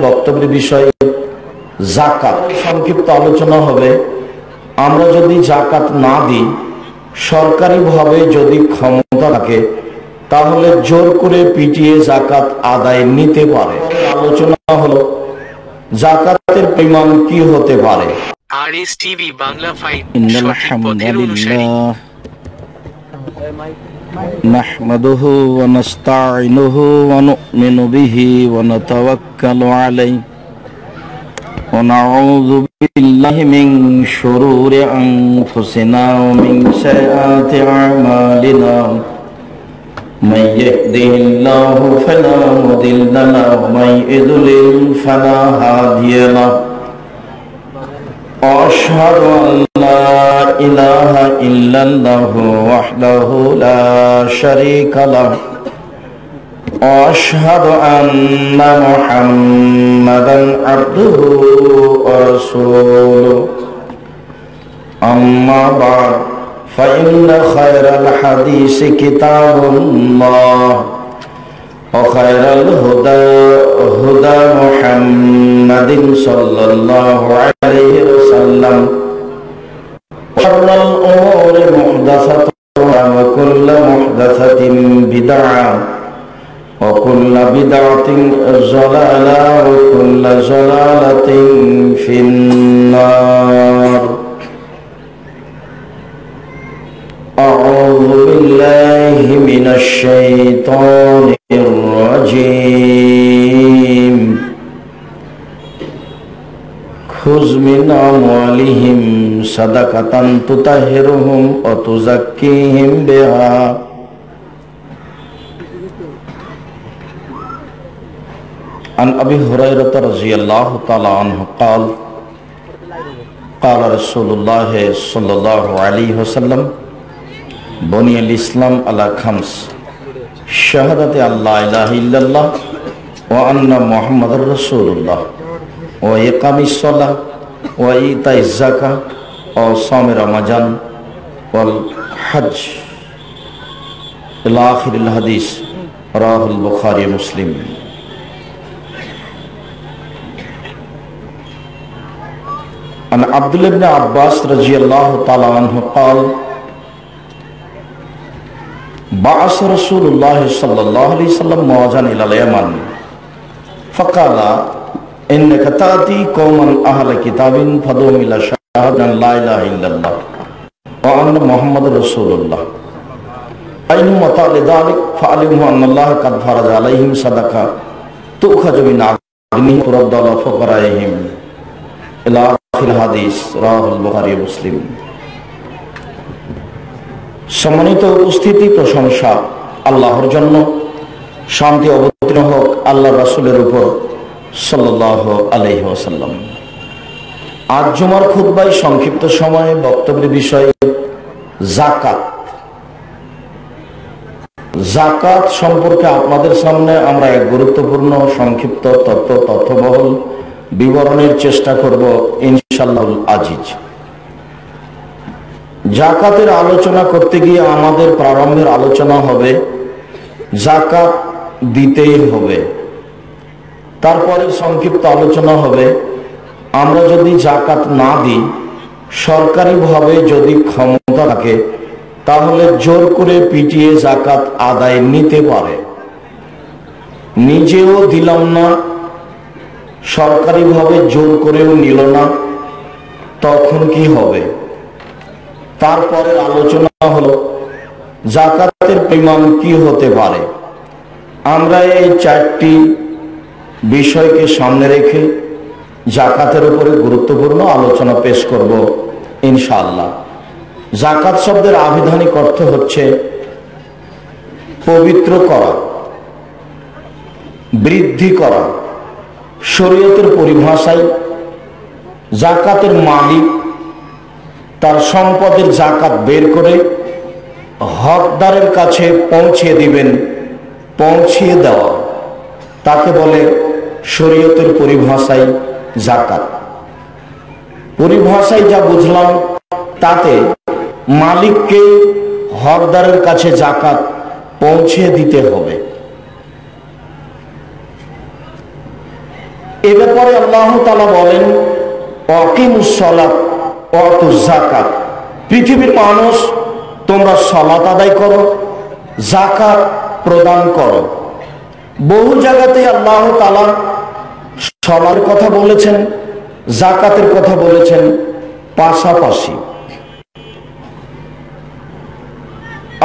বক্তব্যের বিষয় যাকাত সংক্ষিপ্ত আলোচনা হবে। আমরা যদি যাকাত না দিই, সরকারিভাবে যদি ক্ষমতা থাকে, তাহলে জোর করে পিটিয়ে যাকাত আদায় নিতে পারে। আলোচনা হলো যাকাতের পরিমাণ কি হতে পারে। আরএস টিভি বাংলা ফাইট ইন্নাল সঠিক পথের অনুসারী। নাহমাদুহু ওয়া নাস্তাঈনুহু ওয়া নু'মিনু বিহি ওয়া নাতাওয়াক্কালু আলাইহি ওয়া নাউযু বিল্লাহি মিন শুরুরি আনফুসিনা ওয়া মিন সাইয়্যাতি আ'মালিনা মান ইয়াহদিহিল্লাহু ফালা মুদিল্লা লাহু ওয়া মান ইউদ্লিল ফালা হাদিয়া লাহু أشهد أن لا إله إلا الله وحده لا شريك له وأشهد أن محمدا عبده ورسوله أما بعد فإن خير الحديث كتاب الله وخير الهدى هدى محمد صلى الله عليه وسلم وشر الأمور محدثاتها وكل محدثة بدعة وكل بدعة ضلالة وكل ضلالة في النار. أعوذ بالله من الشيطان الرجيم. خذ من أموالهم صدقة تطهرهم وتزكيهم بها عن أبي هريرة رضي الله تعالى عنه قال قال رسول الله صلى الله عليه وسلم بني الإسلام على خمس شهادة أن لا إله إلا الله وأن محمد رسول الله وإقام الصلاة وإيتاء الزكاة وصوم رمضان والحج إلى آخر الحديث رواه البخاري ومسلم. عن عبد الله بن عباس رضي الله تعالى عنه قال بعث رسول الله صلى الله عليه وسلم معاذا إلى اليمن فقال إنك تأتي قوما أهل كتاب فادعوهم إلى شهادة أن لا إله إلا الله وأن محمد رسول الله فإنهم أطاعوا لذلك فعلموا أن الله قد فرض عليهم صدقة تؤخذ من أغنيهم ترد على فقرائهم إلى آخر الحديث رواه البخاري ومسلم. সম্মানিত উপস্থিতি, প্রশংসা আল্লাহর জন্য, শান্তি অবতীর্ণ হোক আল্লাহ রাসূলের উপর সাল্লাল্লাহু আলাইহি ওয়াসাল্লাম। আজ জুমার খুতবায় সংক্ষিপ্ত সময়ে বক্তব্যের বিষয় যাকাত। যাকাত সম্পর্কে আপনাদের সামনে আমরা এক গুরুত্বপূর্ণ সংক্ষিপ্ত তথ্যবহুল বিবরণের চেষ্টা করব ইনশাআল্লাহুল আজিজ। যাকাতের আলোচনা করতে গিয়ে আমাদের প্রারম্ভের আলোচনা হবে যাকাত দিতেই হবে। তারপরে সংক্ষিপ্ত আলোচনা হবে আমরা যদি যাকাত না দিই, সরকারিভাবে যদি ক্ষমতা থাকে, তাহলে জোর করে পিটিয়ে যাকাত আদায় নিতে পারে। নিজেও দিলাম না, সরকারিভাবে জোর করেও নিল না, তখন কি হবে? তারপরে আলোচনা হলো যাকাতের পরিমাণ কি হতে পারে। আমরা এই চারটি বিষয়কে সামনে রেখে যাকাতের উপরে গুরুত্বপূর্ণ আলোচনা পেশ করব ইনশাআল্লাহ। যাকাত শব্দের আবিধানিক অর্থ হচ্ছে পবিত্র করা, বৃদ্ধি করা। শরীয়তের পরিভাষায় যাকাতের মালিক তার সম্পদের যাকাত বের করে হকদারের কাছে পৌঁছিয়ে দিবেন, পৌঁছিয়ে দেওয়া, তাকে বলে শরীয়তের পরিভাষায় যাকাত। পরিভাষায় যা বুঝলাম তাতে মালিককে হকদারের কাছে যাকাত পৌঁছে দিতে হবে। এ ব্যাপারে আল্লাহ তাআলা বলেন আকিমুস সালাত ওয়া আতুজ যাকাত, পৃথিবীর মানুষ তোমরা সালাত আদায় করো, যাকাত প্রদান করো। বহু জায়গাতে আল্লাহ তাআলা সালাতের কথা বলেছেন, যাকাতের কথা বলেছেন পাশাপাশি।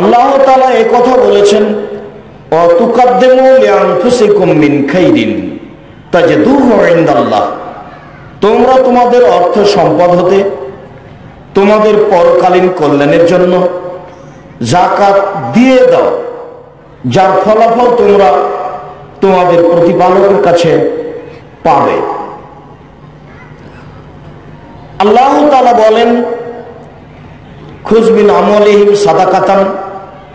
আল্লাহ তাআলা এই কথা বলেছেন অতুকাদ্দিমু লিআনফুসিকুম মিন খাইরিন তাজিদুহু ইনদাল্লাহ, তোমরা তোমাদের অর্থ সম্পদ হতে তোমাদের পরকালীন কল্যাণের জন্য যাকাত দিয়ে দাও, যার ফলাফল তোমরা তোমাদের প্রতিপালকের কাছে পাবে। আল্লাহ তাআলা বলেন খুয মিন আমওয়ালিহিম সাদাকাতান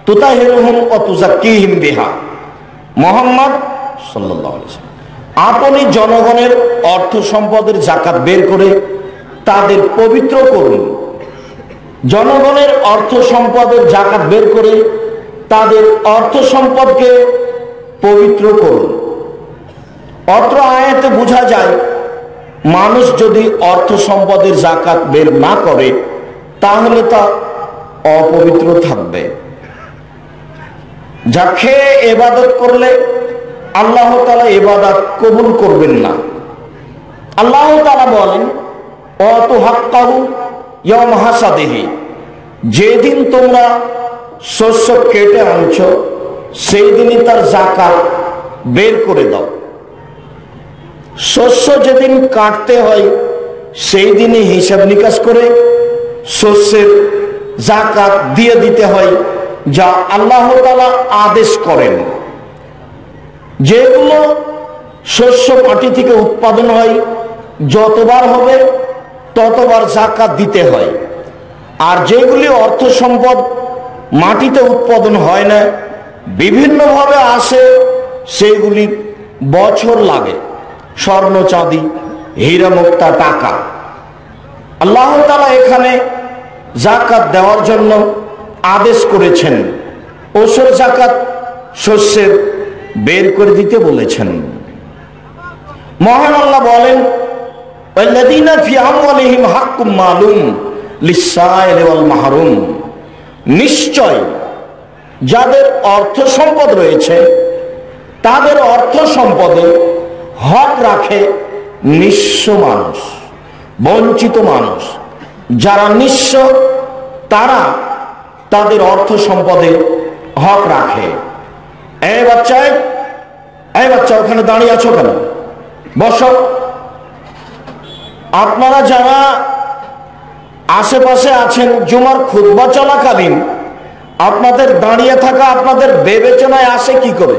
তুতাহিরুহুম ওয়া তুযাক্কিহিম বিহা। মুহাম্মদ সাল্লাল্লাহু আলাইহি ওয়াসাল্লাম, আপনি জনগণের অর্থ সম্পদের যাকাত বের করে তাদের পবিত্র করুন। জনগণের অর্থ সম্পদের যাকাত বের করে তাদের অর্থ সম্পদকে পবিত্র করুন। অত্র আয়াতে বোঝা যায় মানুষ যদি অর্থ সম্পদের যাকাত বের না করে তাহলে তা অপবিত্র থাকবে। যা খেয়ে ইবাদত করলে আল্লাহ তাআলা ইবাদত কবুল করবেন না। আল্লাহ তাআলা বলেন ওয়াতু হাক্কাহু ইয়াওমা হাসাদিহি, যেদিন তোমরা শস্য কেটে আনছো সেই দিনই তার যাকাত বের করে দাও। শস্য যেদিন কাটতে হয় সেই দিনই হিসাব নিকাশ করে শস্যের যাকাত দিয়ে দিতে হয়, যা আল্লাহ তাআলা আদেশ করেন। যেগুলো শস্য মাটি থেকে উৎপাদন হয় যতবার হবে ততবার যাকাত দিতে হয়, আর যেগুলি অর্থ সম্পদ মাটিতে উৎপাদন হয় না, বিভিন্নভাবে আসে, সেগুলি বছর লাগে। স্বর্ণ চাঁদি হীরা মুক্তা টাকা, আল্লাহ তাআলা এখানে যাকাত দেওয়ার জন্য আদেশ করেছেন। ওসর যাকাত শস্যের বের করে দিতে বলেছেন। মহান আল্লাহ বলেন ওয়াল্লাযীনা ফি আমওয়ালিহিম হাক্কুম মালুম লিস-সাইলি ওয়াল মাহরুম, নিশ্চয় যাদের অর্থ সম্পদ রয়েছে তাদের অর্থ সম্পদে হক রাখে নিঃস্ব মানুষ, বঞ্চিত মানুষ। যারা নিঃস্ব তারা তাদের অর্থ সম্পদে হক রাখে। এই বাচ্চা ওখানে দাঁড়িয়ে আছো কেন? বসো। আপনারা যারা আশেপাশে আছেন জুমার খুতবা চলাকালীন আপনাদের দাঁড়িয়ে থাকা আপনাদের বিবেচনায় আসে কি করে?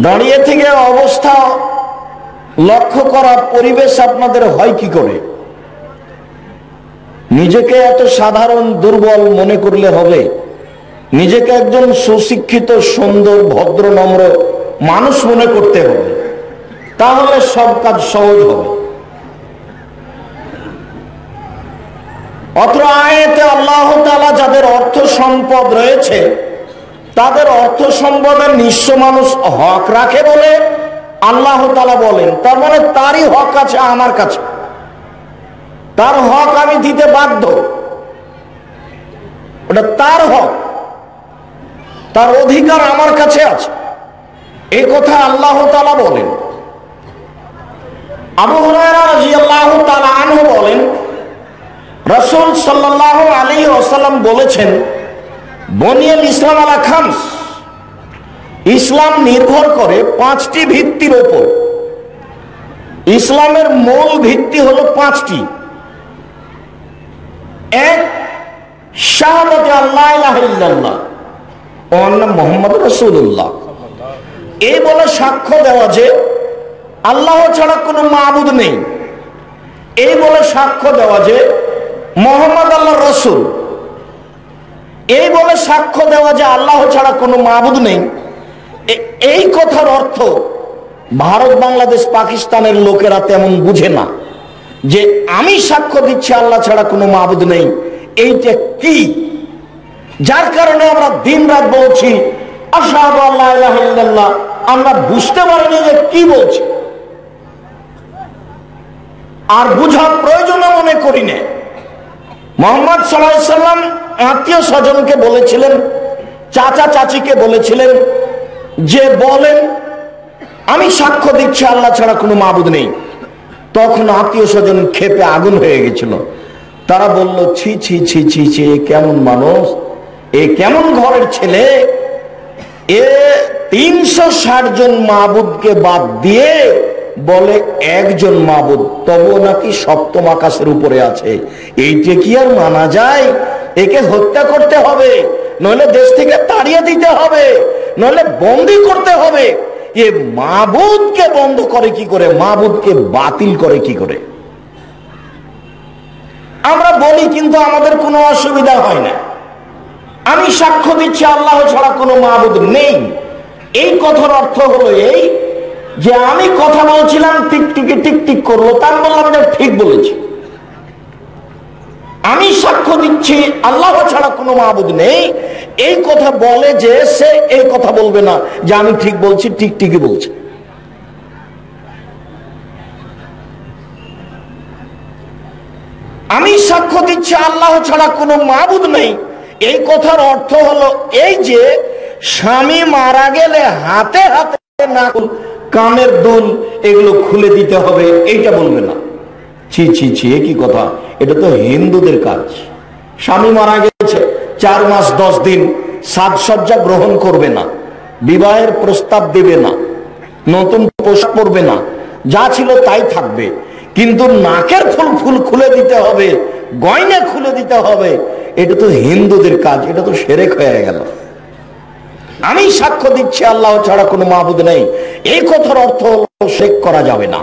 দাঁড়িয়ে থেকে অবস্থা লক্ষ্য করা পরিবেশ আপনাদের হয় কি করে? নিজেকে এত সাধারণ দুর্বল মনে করলে হবে? নিজেকে একজন সুশিক্ষিত সুন্দর ভদ্র নম্র মানুষ মনে করতে হবে, তাহলে সব কাজ সহজ হবে। অত্র আয়াতে আল্লাহ তাআলা যাদের অর্থ সম্পদ রয়েছে তাদের অর্থ সম্পদের নিঃস্ব মানুষ হক রাখে বলে আল্লাহ তাআলা বলেন, তার মানে তারই হক আছে আমার কাছে, তার হক আমি দিতে বাধ্য। ওটা তার হক, তার অধিকার আমার কাছে আছে, এই কথা আল্লাহ তাআলা বলেন। আবু হুরায়রা রাদিয়াল্লাহু তাআলা আনহু বলেন রাসূল সাল্লাল্লাহু আলাইহি ওয়াসাল্লাম বলেছেন বুনিয়াল ইসলাম আলা খামস, ইসলাম নির্ভর করে 5টি ভিত্তির উপর। ইসলামের মূল ভিত্তি হলো 5টি। এক, শাহাদাতে আল্লা ইলাহা ইল্লাল্লাহ ওয়া আন্না মুহাম্মাদুর রাসূলুল্লাহ, এই বলে সাক্ষ্য দেওয়া যে আল্লাহ ছাড়া কোনো মাবুদ নেই, এই বলে সাক্ষ্য দেওয়া যে মুহাম্মদ আল্লাহর রাসূল, এই বলে সাক্ষ্য দেওয়া যে আল্লাহ ছাড়া কোনো মাবুদ নেই। এই কথার অর্থ ভারত বাংলাদেশ পাকিস্তানের লোকেরা তেমন বুঝে না যে আমি সাক্ষ্য দিচ্ছি আল্লাহ ছাড়া কোনো মাবুদ নেই, এইটা কি? যার কারণে আমরা দিন রাত বলছি আশহাদু আল্লা ইলাহা ইল্লাল্লাহ আমরা বুঝতে পারিনি যে কি বলছে, আর বুঝার প্রয়োজন মনে করি না। মুহাম্মদ সাল্লাল্লাহু আলাইহি সাল্লাম আত্মীয় স্বজনকে বলেছিলেন, চাচা চাচিকে বলেছিলেন যে বলেন আমি সাক্ষ্য দিচ্ছি আল্লাহ ছাড়া কোনো মাবুদ নেই। তখন আত্মীয় স্বজন ক্ষেপে আগুন হয়ে গেছিল। তারা বলল, ছি ছি ছি ছি ছি, এ কেমন মানুষ, এ কেমন ঘরের ছেলে, এ 360 জন মাবুদকে বাদ দিয়ে বলে একজন মাবুদ, তবু নাকি সপ্তম আকাশের উপরে আছে। এইটা কি আর মানা যায়? একে হত্যা করতে হবে, নইলে দেশ থেকে তাড়িয়ে দিতে হবে, নইলে বন্দী করতে হবে। এ মাবুদকে বন্ধ করে কি করে, মাবুদকে বাতিল করে কি করে? আমরা বলি কিন্তু আমাদের কোনো অসুবিধা হয় না। আমি সাক্ষ্য দিচ্ছি আল্লাহ ছাড়া কোনো মাবুদ নেই। এই কথার অর্থ হলো এই যে আমি কথা বলছিলাম, টিকটিকি টিকটিক করলো, তার বললাম যে ঠিক বলেছি। আমি সাক্ষ্য দিচ্ছি আল্লাহ ছাড়া কোনো মাবুদ নেই, এই কথা বলে যে সে এই কথা বলবে না যে আমি ঠিক বলছি, টিকটিকি বলছে। আমি সাক্ষ্য দিচ্ছি আল্লাহ ছাড়া কোনো মাবুদ নেই, এই কথার অর্থ হলো এই যে স্বামী মারা গেলে হাতে হাতে নাকুল, কানের দুল এগুলো খুলে দিতে হবে, এইটা বলবে না। ছি ছি ছি, কি কথা, এটা তো হিন্দুদের কাজ। স্বামী মারা গেছে 4 মাস 10 দিন সাজসজ্জা গ্রহণ করবে না, বিবাহের প্রস্তাব দেবে না, নতুন পোশাক পরবে না, যা ছিল তাই থাকবে, কিন্তু নাকের ফুল ফুল খুলে দিতে হবে, গয়না খুলে দিতে হবে, এটা তো হিন্দুদের কাজ, এটা তো শিরক হয়ে গেল। আমি সাক্ষ্য দিচ্ছি আল্লাহ ছাড়া কোনো মাবুদ নেই, এই কথার অর্থ হলো শিরক করা যাবে না।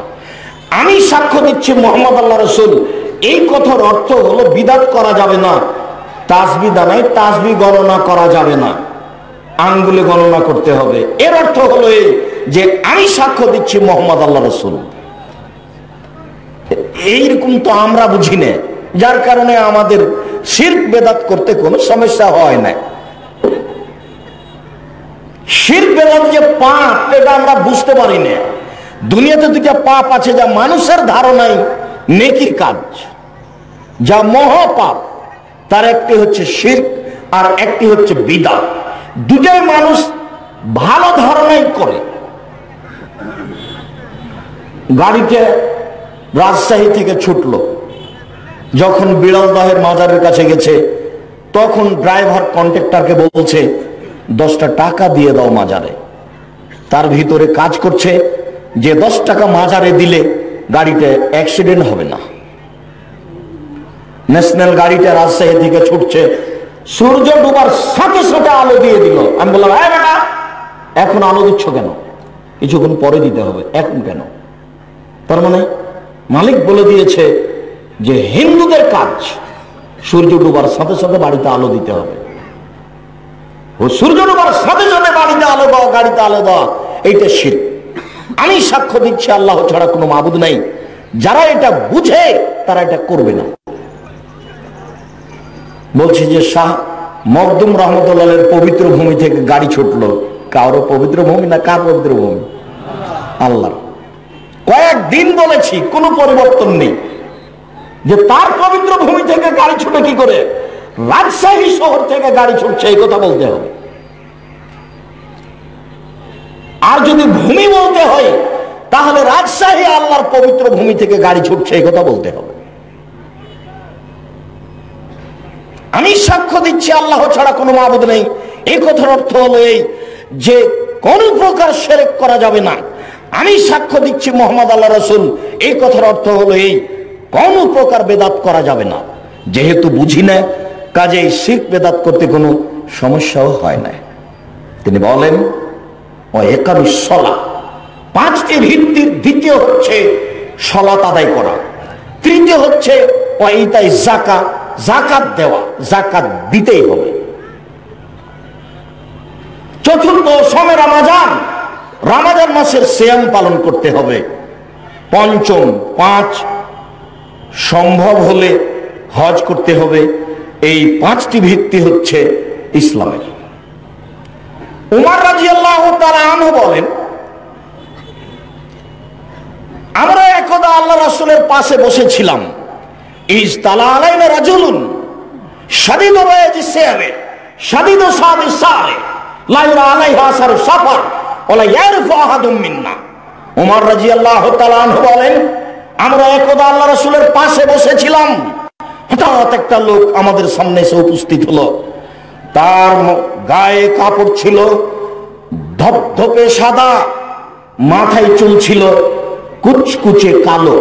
আমি সাক্ষ্য দিচ্ছি মুহাম্মদ আল্লাহ রাসূল, এই কথার অর্থ হলো বিদআত করা যাবে না। তাসবিহ দানায় তাসবিহ গণনা করা যাবে না, আঙ্গুলে গণনা করতে হবে। এর অর্থ হলো এই যে আমি সাক্ষ্য দিচ্ছি মুহাম্মদ আল্লাহ রাসূল। এইরকম তো আমরা বুঝি না, যার কারণে আমাদের শিরক বেদাত করতে কোনো সমস্যা হয় না। শিরক বেদাত যে পাপ, এটা আমরা বুঝতে পারি না। দুনিয়াতে দুইটা পাপ আছে যা মানুষের ধারণায় নেকির কাজ, যা মহাপাপ। তার একটি হচ্ছে শিরক আর একটি হচ্ছে বিদআত। দুটাই মানুষ ভালো ধারণাই করে। গাড়িতে রাজশাহী থেকে ছুটলো, যখন বিড়ালদহের মাজারের কাছে গেছে তখন ড্রাইভার কন্ট্রাক্টরকে বলছে 10টা টাকা দিয়ে দাও মাজারে। তার ভিতরে কাজ করছে যে 10 টাকা মাজারে দিলে গাড়িতে অ্যাক্সিডেন্ট হবে না। ন্যাশনাল গাড়িটা রাজশাহী থেকে ছুটছে, সূর্য ডুবার সাথে সাথে আলো দিয়ে দিল। আমি বললাম, হ্যাঁ বেটা, এখন আলো দিচ্ছ কেন? কিছুক্ষণ পরে দিতে হবে, এখন কেন? তার মানে মালিক বলে দিয়েছে যে হিন্দুদের কাজ সূর্য ডুবার সাথে সাথে বাড়িতে আলো দিতে হবে। ও সূর্য ডুবার সাথে সাথে বাড়িতে আলো দাও, গাড়িতে আলো দাও, এইটা শিরক। আমি সাক্ষ্য দিচ্ছি আল্লাহ ছাড়া কোনো মাবুদ নাই। যারা এটা বুঝে তারা এটা করবে না। বলছি যে শাহ মখদুম রহমতুল্লাহের পবিত্র ভূমি থেকে গাড়ি ছুটলো। কারো পবিত্র ভূমি না, কার পবিত্র ভূমি? আল্লাহ। কয়েকদিন বলেছি, কোনো পরিবর্তন নেই যে তার পবিত্র ভূমি থেকে গাড়ি ছুটে কি করে রাজশাহী শহর থেকে গাড়ি ছুটছে, এই কথা বলতে হবে। আর যদি ভূমি বলতে হয় তাহলে রাজশাহী আল্লাহর পবিত্র ভূমি থেকে গাড়ি ছুটছে, এই কথা বলতে হবে। আমি সাক্ষ্য দিচ্ছি আল্লাহ ছাড়া কোনো মাবুদ নেই, এই কথার অর্থ হলো এই যে কোন প্রকার শিরক করা যাবে না। আমি সাক্ষ্য দিচ্ছি মুহাম্মদ আল্লাহ রাসূল, এই কথার অর্থ হলো এই কোন প্রকার বেদাত করা যাবে না। যেহেতু বুঝি না, কাজেই শিরক বেদাত করতে কোনো সমস্যাও হয় না। তিনি বলেন, ও ইকামিস সালাত, 5টি ভিত্তির দ্বিতীয় হচ্ছে সালাত আদায় করা, তৃতীয় হচ্ছে ও ইতাই যাকাত, যাকাত দেওয়া, যাকাত দিতেই হবে। চতুর্থ শমে রমজান, রমজান মাসের সিয়াম পালন করতে হবে। পঞ্চম 5 সম্ভব হলে হজ করতে হবে। এই 5টি ভিত্তি হচ্ছে ইসলামের। উমর রাদিয়াল্লাহু তাআলা আনহু বলেন, আল্লাহ রাসূলের পাশে বসেছিলাম, ইজ তালা আলাইনা রাজুলুন শাদীদু বায়াজিস সিয়াবে শাদীদু সাদিস সারে লা ইউরা আলাইহা আসারু সাফার ওয়া লা ইয়ারফু আহাদুম মিন্না। ওমর রাদিয়াল্লাহু তাআলা আনহু বলেন, আমরা একদা আল্লাহ রাসূলের পাশে বসেছিলাম, হঠাৎ একটা লোক আমাদের সামনে এসে উপস্থিত হলো। তার গায়ে কাপড় ছিল ধপধপে সাদা, মাথায় চুল ছিল কুচকুচে কালো,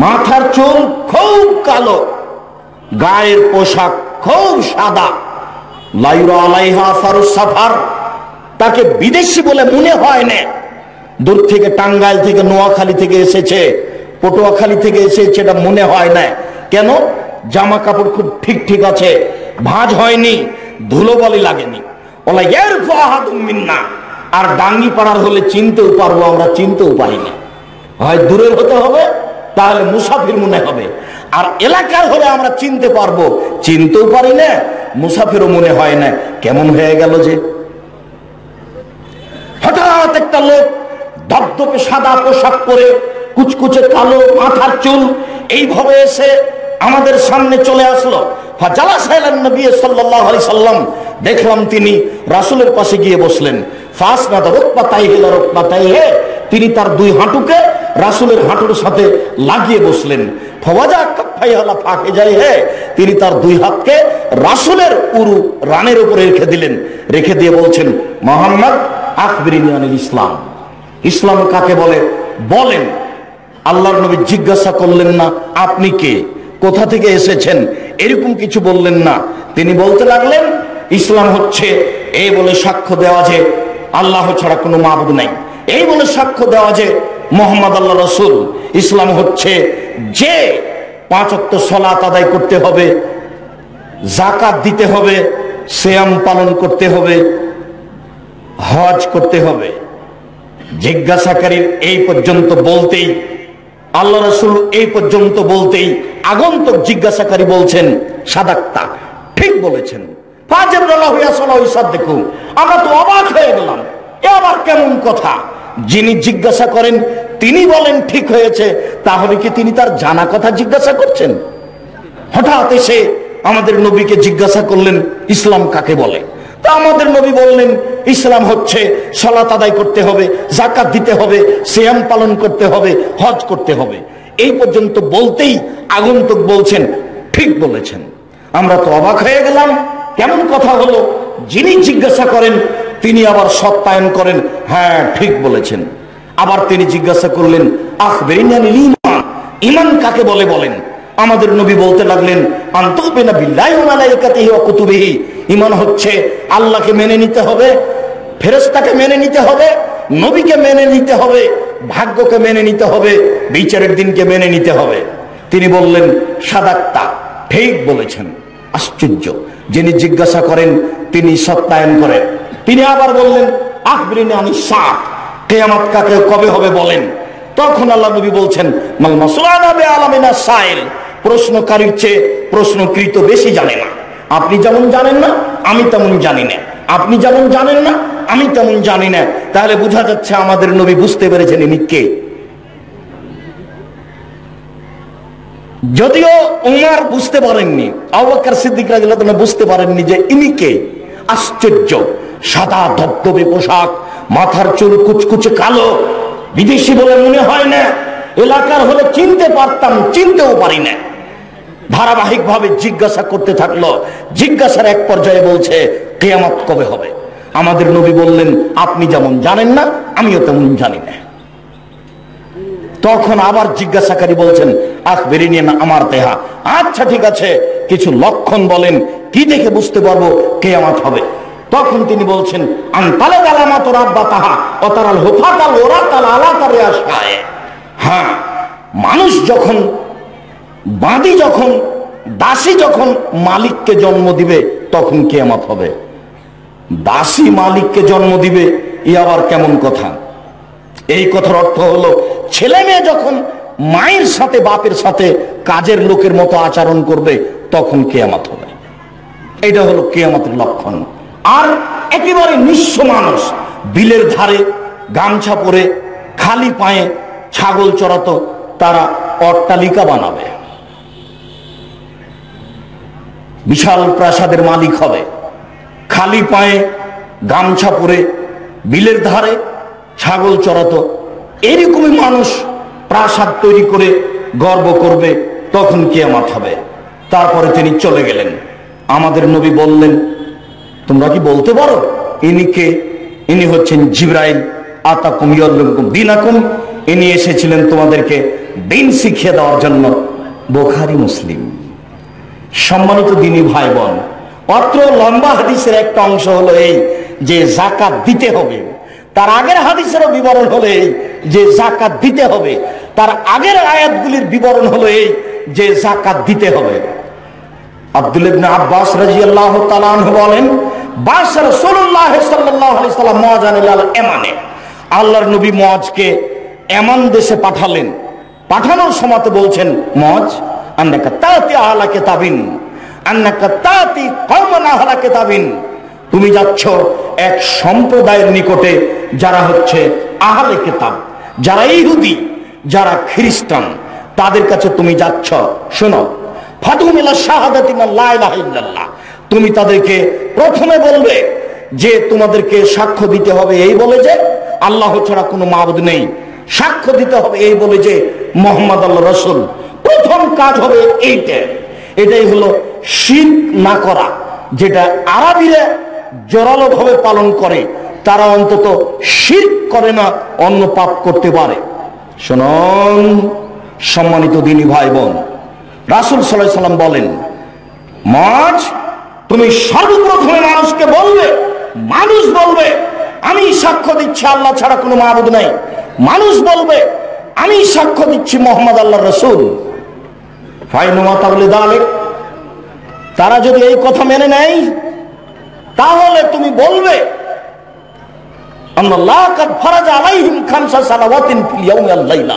মাথার চুল খুব কালো, গায়ের পোশাক খুব সাদা। লা ইউরা আলাইহা আসারু সাফার, তাকে বিদেশি বলে মনে হয় না। দূর থেকে টাঙ্গাইল থেকে নোয়াখালী থেকে এসেছে, পটুয়াখালী থেকে এসেছে, এটা মনে হয় না। কেন? জামা কাপড় খুব ঠিক ঠিক আছে, ভাঁজ হয়নি, ধুলোবালি লাগেনি। ওলা ইয়ারফু আহাদুম মিন্না। আর ডাঙ্গি পাড়ার হলে চিনতেও পারবো, আমরা চিনতেও পারি না। হয় দূরের হতে হবে, তাহলে মুসাফির মনে হবে। আর এলাকার হলে আমরা চিনতে পারবো, চিনতেও পারি না, মুসাফিরও মনে হয় না। কেমন হয়ে গেল যে হঠাৎ একটা লোক ধপধপে সাদা পোশাক পরে, কুচকুচে কালো, মাথার চুল, এইভাবে এসে আমাদের সামনে চলে আসলো। ফাজালাসা ইলান নবী সাল্লাল্লাহু আলাইহি সাল্লাম, দেখলাম তিনি রাসূলের পাশে গিয়ে বসলেন। ফাসনাদ রুকবাতাইহি ইলা রুকবাতাইহি, তিনি তার দুই হাঁটুকে রাসূলের হাঁটুর সাথে লাগিয়ে বসলেন। ফাওয়াজা কাফাইহি আলা ফাখিজাইহি, তিনি তার দুই হাতকে রাসূলের উরু রানের উপরে রেখে দিলেন। রেখে দিয়ে বলছেন, মুহাম্মদ আখবিরিনি আনিল ইসলাম, ইসলাম কাকে বলে বলেন। আল্লাহর নবী জিজ্ঞাসা করলেন না আপনি কে, কোথা থেকে এসেছেন, এরকম কিছু বললেন না। তিনি বলতে লাগলেন, ইসলাম হচ্ছে এই বলে সাক্ষ্য দেওয়া যে আল্লাহ ছাড়া কোনো মাবুদ নাই, এই বলে সাক্ষ্য দেওয়া যে মুহাম্মদ আল্লাহ রাসূল। ইসলাম হচ্ছে যে 5 ওয়াক্ত সালাত আদায় করতে হবে, যাকাত দিতে হবে, সিয়াম পালন করতে হবে, হজ করতে হবে। জিজ্ঞাসাকারীর এই পর্যন্ত বলতেই, আল্লাহ রাসূল এই পর্যন্ত বলতেই আগন্তুক জিজ্ঞাসাকারী বলছেন, সাদাক্তা, ঠিক বলেছেন। আমরা তো অবাক হয়ে গেলাম, এ আবার কেমন কথা? যিনি জিজ্ঞাসা করেন তিনি বলেন ঠিক হয়েছে, তাহলে কি তিনি তার জানা কথা জিজ্ঞাসা করছেন? হঠাৎ এসে আমাদের নবীকে জিজ্ঞাসা করলেন ইসলাম কাকে বলে। তা আমাদের নবী বললেন, ইসলাম হচ্ছে সালাত আদায় করতে হবে, যাকাত দিতে হবে, সিয়াম পালন করতে হবে, হজ করতে হবে। এই পর্যন্ত বলতেই আগন্তুক বলছেন ঠিক বলেছেন। আমরা তো অবাক হয়ে গেলাম, কেমন কথা হলো? যিনি জিজ্ঞাসা করেন তিনি আবার সত্যায়ন করেন, হ্যাঁ ঠিক বলেছেন। আবার তিনি জিজ্ঞাসা করলেন, আখবিরিনি আনিল ঈমান, ঈমান কাকে বলে বলেন। আমাদের নবী বলতে লাগলেন, আনতুমিনা বিল্লাহি ওয়া মালাইকাতিহি ওয়া কুতুবিহি, ঈমান হচ্ছে আল্লাহকে মেনে নিতে হবে, ফেরেশতাকে মেনে নিতে হবে, নবীকে মেনে নিতে হবে, ভাগ্যকে মেনে নিতে হবে, বিচারের দিনকে মেনে নিতে হবে। তিনি বললেন, সাদাক্তা, ঠিক বলেছেন। আশ্চর্য, যিনি জিজ্ঞাসা করেন তিনি সত্যায়ন করেন। তিনি আবার বললেন, আখবিরিনি আনিস সাআত, কিয়ামত কাকে কবে হবে বলেন। তখন আল্লাহ নবী বলছেন, মাল মাসউলুনা বিআলামিনা সাইল, প্রশ্নকারীর চেয়ে প্রশ্নকৃত বেশি জানে না। আপনি যেমন জানেন না আমি তেমন জানি না, আপনি যেমন জানেন না আমি তেমন জানি না। তাহলে বোঝা যাচ্ছে আমাদের নবী বুঝতে পেরেছেন ইনি কে। যদিও উমর বুঝতে পারেননি, আবু বকর সিদ্দিক রাদিয়াল্লাহু তাআলা বুঝতে পারেননি যে ইনি কে। আশ্চর্য, সাদা ধবধবে পোশাক, মাথার চুল কুচকুচে কালো, বিদেশি বলে মনে হয় না, এলাকার হলে চিনতে পারতাম, চিনতেও পারি না। ধারাবাহিক ভাবে জিজ্ঞাসা করতে থাকলো। জিজ্ঞাসার এক পর্যায়ে বলছে, কিয়ামত কবে হবে? আমাদের নবী বললেন, আপনি যেমন জানেন না আমিও তেমন জানি না। তখন আবার জিজ্ঞাসাকারী বলছেন, আখবিরিনি আন আমারতিহা, আচ্ছা ঠিক আছে, কিছু লক্ষণ বলেন, কি দেখে বুঝতে পারবো কিয়ামত হবে। তখন তিনি বলছেন, আনতালা আলামাতু রাব্বাতাহা ওয়া তারাল হুফাতাল ওরাতাল আলা তারিয়াশায়ে, হ্যাঁ, মানুষ যখন, বাঁধি যখন, দাসী যখন মালিককে জন্ম দিবে তখন কিয়ামত হবে। দাসী মালিককে জন্ম দিবে, ই আবার কেমন কথা? এই কথার অর্থ হলো, ছেলে মেয়ে যখন মায়ের সাথে বাপের সাথে কাজের লোকের মতো আচরণ করবে তখন কিয়ামত হবে। এটা হলো কিয়ামতের লক্ষণ। আর একেবারে নিঃস্ব মানুষ, বিলের ধারে গামছা পরে খালি পায়ে ছাগল চড়াতো, তারা অট্টালিকা বানাবে, বিশাল প্রাসাদের মালিক হবে, খালি পায়ে গামছা পরে বিলের ধারে ছাগল চড়াতো। এরকমই মানুষ প্রাসাদ তৈরি করে গর্ব করবে, তখন কিয়ামত হবে। তারপরে তিনি চলে গেলেন। আমাদের নবী বললেন, তোমরা কি বলতে পারো ইনি কে? ইনি হচ্ছেন জিবরাইল, আতাকুম ইয়াল্লুমকুম দীনাকুম। ইনি এসেছিলেন তোমাদেরকে দিন শিখিয়ে দেওয়ার জন্য। বুখারী মুসলিম। সম্মানিত দিনী ভাই বোন, অত্র লম্বা হাদিসের একটা অংশ হলো এই যে যাকাত দিতে হবে। তার আগের হাদিসেরও বিবরণ হলো এই যে যাকাত দিতে হবে। তার আগের আয়াতগুলির বিবরণ হলো এই যে যাকাত দিতে হবে। আব্দুল্লাহ ইবনে আব্বাস রাদিয়াল্লাহু তাআলা আনহু বলেন, বাস রাসূলুল্লাহ সাল্লাল্লাহু আলাইহি সাল্লাম মুআযান ইলাল ইয়ামানে, আল্লাহর নবী মুআজকে ইয়ামান দেশে পাঠালেন। পাঠানোর সময় বলছেন, মুআজ আন্নাকা তাতি আহলা কিতাবিন, আন্নাকা তাতি কওমান আহলা কিতাবিন, তুমি যাচ্ছ এক সম্প্রদায়ের নিকটে যারা হচ্ছে আহলে কিতাব, যারা ইহুদি, যারা খ্রিস্টান, তাদের কাছে তুমি যাচ্ছ। শোনো, ফাদুম ইলা শাহাদাতি লা ইলাহা ইল্লাল্লাহ, তুমি তাদেরকে প্রথমে বলবে যে তোমাদেরকে সাক্ষ্য দিতে হবে এই বলে যে আল্লাহ ছাড়া কোনো মাবুদ নেই, সাক্ষ্য দিতে হবে এই বলে যে মুহাম্মদ আল্লাহর রাসূল। প্রথম কাজ হবে এটাই হলো শিরক না করা, যেটা আরবীরা জোরালো ভাবে পালন করে, তারা অন্তত শিরক করে না, অন্য পাপ করতে পারে। শুনুন সম্মানিত দিনী ভাই বোন, রাসূল সাল্লাল্লাহু আলাইহি সাল্লাম বলেন, মুআজ তুমি সর্বপ্রথমে মানুষকে বলবে, মানুষ বলবে আমি সাক্ষ্য দিচ্ছি আল্লাহ ছাড়া কোনো মাবুদ নাই, মানুষ বলবে আমি সাক্ষ্য দিচ্ছি মুহাম্মদ আল্লাহর রাসূল। ফাইনুমা তাবলি দালিক, তারা যদি এই কথা মেনে নেয় তাহলে তুমি বলবে আল্লাহ কাদ ফারাজা আলাইহিম খামসা সালাওয়াতিন ফিল ইয়াউমি ওয়াল লাইলা,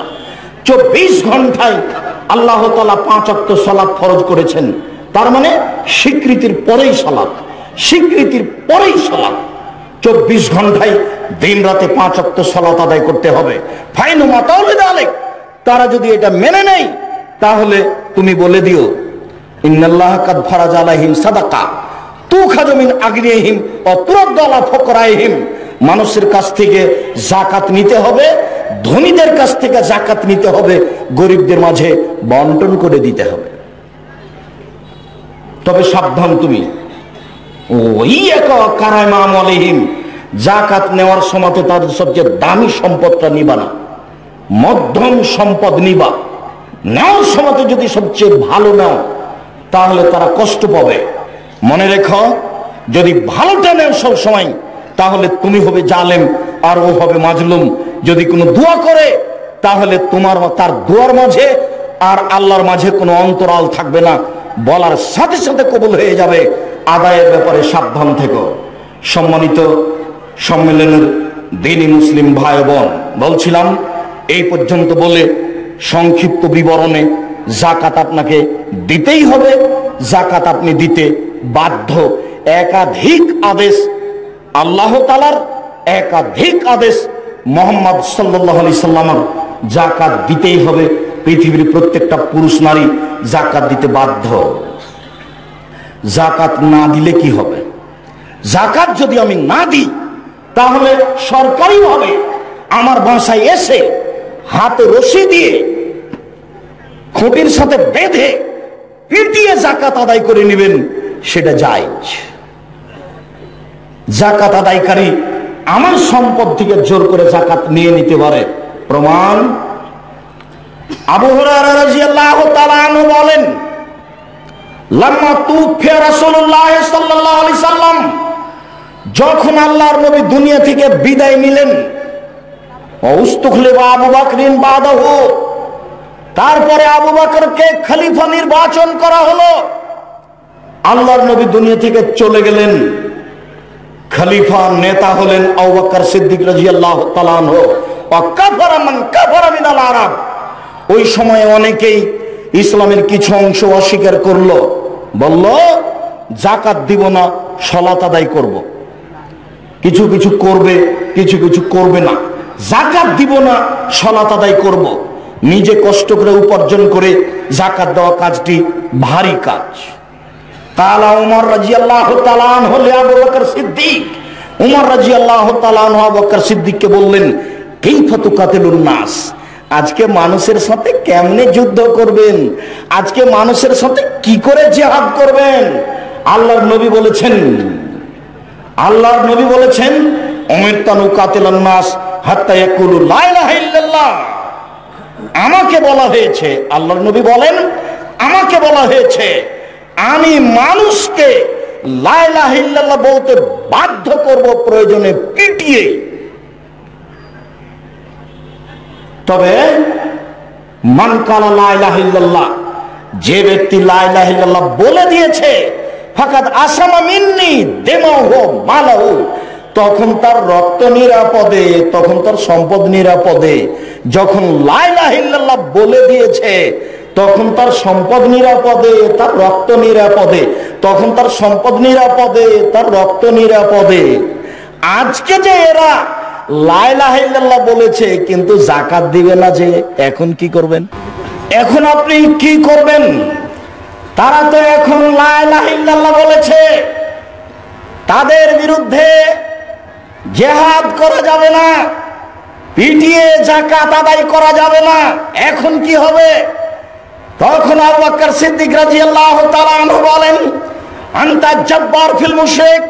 24 ঘন্টায় আল্লাহ তাআলা 5 ওয়াক্ত সালাত ফরজ করেছেন। তার মানে স্বীকৃতির পরেই সালাত, স্বীকৃতির পরেই সালাত। 24 ঘন্টায় দিন রাতে 5 ওয়াক্ত সালাত আদায় করতে হবে। ফাইনুমা তাওলি দালিক, তারা যদি এটা মেনে নেয় তাহলে তুমি বলে দিও ইন্নাল্লাহ কাদ ফারাজা আলাইহিম সাদাকা তুখাযু মিন আগনিহিম ওয়া তুরাদ্দু আলা ফুকরাইহিম, মানুষের কাছ থেকে যাকাত নিতে হবে, ধনীদের কাছ থেকে যাকাত নিতে হবে, গরিবদের মাঝে বন্টন করে দিতে হবে। তবে সাবধান, তুমি ওই কারাইমা আলাইহিম, যাকাত নেওয়ার সময় তাদের সবচেয়ে দামি সম্পদটা নিবা না, মধ্যম সম্পদ নিবা। নেওয়ার সময় যদি সবচেয়ে ভালো নাও তাহলে তারা কষ্ট পাবে। মনে রেখো, যদি ভালোটা নেও সব সময় তাহলে তুমি হবে জালেম আর ও হবে মাজলুম। যদি কোনো দোয়া করে তাহলে তোমার তার দোয়ার মাঝে আর আল্লাহর মাঝে কোনো অন্তরাল থাকবে না, বলার সাথে সাথে কবুল হয়ে যাবে। আদায়ের ব্যাপারে সাবধান থেকো। সম্মানিত সম্মেলনের দিনী মুসলিম ভাই বোন, বলছিলাম এই পর্যন্ত বলে সংক্ষিপ্ত বিবরণে যাকাত আপনাকে দিতেই হবে, যাকাত আপনি দিতে বাধ্য। একাধিক আদেশ আল্লাহ তাআলার, একাধিক আদেশ মুহাম্মদ সাল্লাল্লাহু আলাইহি সাল্লামের, যাকাত দিতেই হবে। পৃথিবীর প্রত্যেকটা পুরুষ নারী যাকাত দিতে বাধ্য। যাকাত না দিলে কি হবে? যাকাত যদি আমি না দিই তাহলে সরকারিভাবে আমার বাসায় এসে হাতে রশি দিয়ে খুঁটির সাথে বেঁধে পিটিয়ে যাকাত আদায় করে নেবেন, সেটা জায়েজ। যাকাত আদায়কারী আমার সম্পদ থেকে জোর করে যাকাত নিয়ে নিতে পারে। প্রমাণ আবু হুরায়রা রাদিয়াল্লাহু তাআলা আনহু বলেন, লাম্মা তুফিয়া রাসূলুল্লাহ সাল্লাল্লাহু আলাইহি সাল্লাম, যখন আল্লাহর নবী দুনিয়া থেকে বিদায় নিলেন, উস্তুখলিফা আবু বকরিন বাদাহু, তারপরে আবু বকরকে খলিফা নির্বাচন করা হলো। আল্লাহর নবী দুনিয়া থেকে চলে গেলেন, খলিফা নেতা হলেন আবু বকর সিদ্দিক রাদিয়াল্লাহু তাআলা আনহু। ওয়া কাফারা মান কাফারা মিনাল আরব, ওই সময়ে অনেকেই ইসলামের কিছু অংশ অস্বীকার করলো, বলল যাকাত দিব না, সালাত আদায় করব। কিছু কিছু করবে, কিছু কিছু করবে না। যাকাত দিব না, সালাত আদায় করব। নিজে কষ্ট করে উপার্জন করে যাকাত দেওয়া কাজটি ভারী কাজ। কালা উমর রাদিয়াল্লাহু তাআলা আনহু আবু বকর সিদ্দিক, উমর রাদিয়াল্লাহু তাআলা আনহু আবু বকর সিদ্দিককে বললেন, কাইফা তুকাতিলুন নাস, আজকে মানুষের সাথে কেমনে যুদ্ধ করবেন, আজকে মানুষের সাথে কি করে জিহাদ করবেন? আল্লাহর নবী বলেছেন উমিরতানু কাতিলান নাস হাত্তা ইয়াকুলু লা ইলাহা ইল্লাল্লাহ। আমাকে বলা হয়েছে, আল্লাহর নবী বলেন আমাকে বলা হয়েছে আমি মানুষকে লা ইলাহা ইল্লাল্লাহ বলতে বাধ্য করব, প্রয়োজনে পিটিয়ে। তবে মান কালা লা ইলাহা ইল্লাল্লাহ, যে ব্যক্তি লা ইলাহা ইল্লাল্লাহ বলে দিয়েছে, ফাকাদ আসামা মিন্নি দেমাহু মালাহু, তখন তার রক্ত নিরাপদে, তখন তার সম্পদ নিরাপদে। যখন লা ইলাহা ইল্লাল্লাহ বলে দিয়েছে তখন তার সম্পদ নিরাপদে, তার রক্ত নিরাপদে, তখন তার সম্পদ নিরাপদে, তার রক্ত নিরাপদে। আজকে যে এরা লা ইলাহা ইল্লাল্লাহ বলেছে কিন্তু যাকাত দিবে না, যে এখন কি করবেন? এখন আপনি কি করবেন? তারা তো এখন লা ইলাহা ইল্লাল্লাহ বলেছে, তাদের বিরুদ্ধে জিহাদ করা যাবে না, পিটিয়ে যাকাত আদায় করা যাবে না। এখন কি হবে? তখন আবু বকর সিদ্দিক রাদিয়াল্লাহু তাআলা আনহু বলেন, আনতা জাব্বার ফিল মুশরিক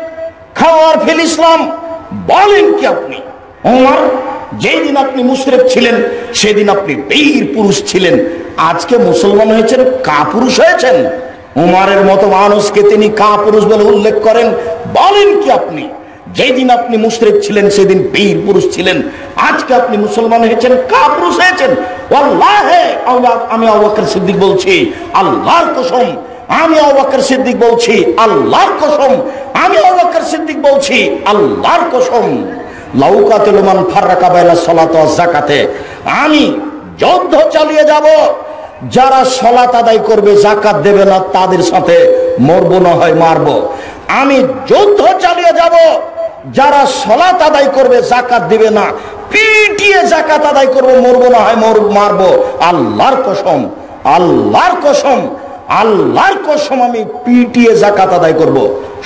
খাওয়ার ফিল ইসলাম। বলেন কি আপনি? ওমর, যেদিন আপনি মুশরিক ছিলেন সেদিন আপনি বীর পুরুষ ছিলেন, আজকে মুসলমান হয়েছেন কাপুরুষ হয়েছেন। উমরের মতো মানুষকে তিনি কাপুরুষ বলে উল্লেখ করেন। বলেন কি আপনি? যেদিন আপনি মুশরিক ছিলেন সেদিন বীর পুরুষ ছিলেন, আজকে আপনি মুসলমান হয়েছেন কাপুরুষ হয়েছেন। ওয়াল্লাহি, আমি আবু বকর সিদ্দিক বলছি আল্লাহর কসম, আমি আবু বকর সিদ্দিক বলছি আল্লাহর কসম, আমি আবু বকর সিদ্দিক বলছি আল্লাহর কসম, লাউ কাতিলু মান ফাররাকা বাইনা সালাতি ওয়াজ যাকাতে, আমি যুদ্ধ চালিয়ে যাব, যারা সালাত আদায় করবে যাকাত দেবে না তাদের সাথে মরবো না হয় মারবো। আমি যুদ্ধ চালিয়ে যাব, যারা সালাত আদায় করবে যাকাত দিবে না পিটিয়ে যাকাত আদায় করবো, মরবো না হয় মারবো। আল্লাহর কসম, আল্লাহর কসম, আল্লাহর কসম, আমি পিটিয়ে যাকাত আদায় করব।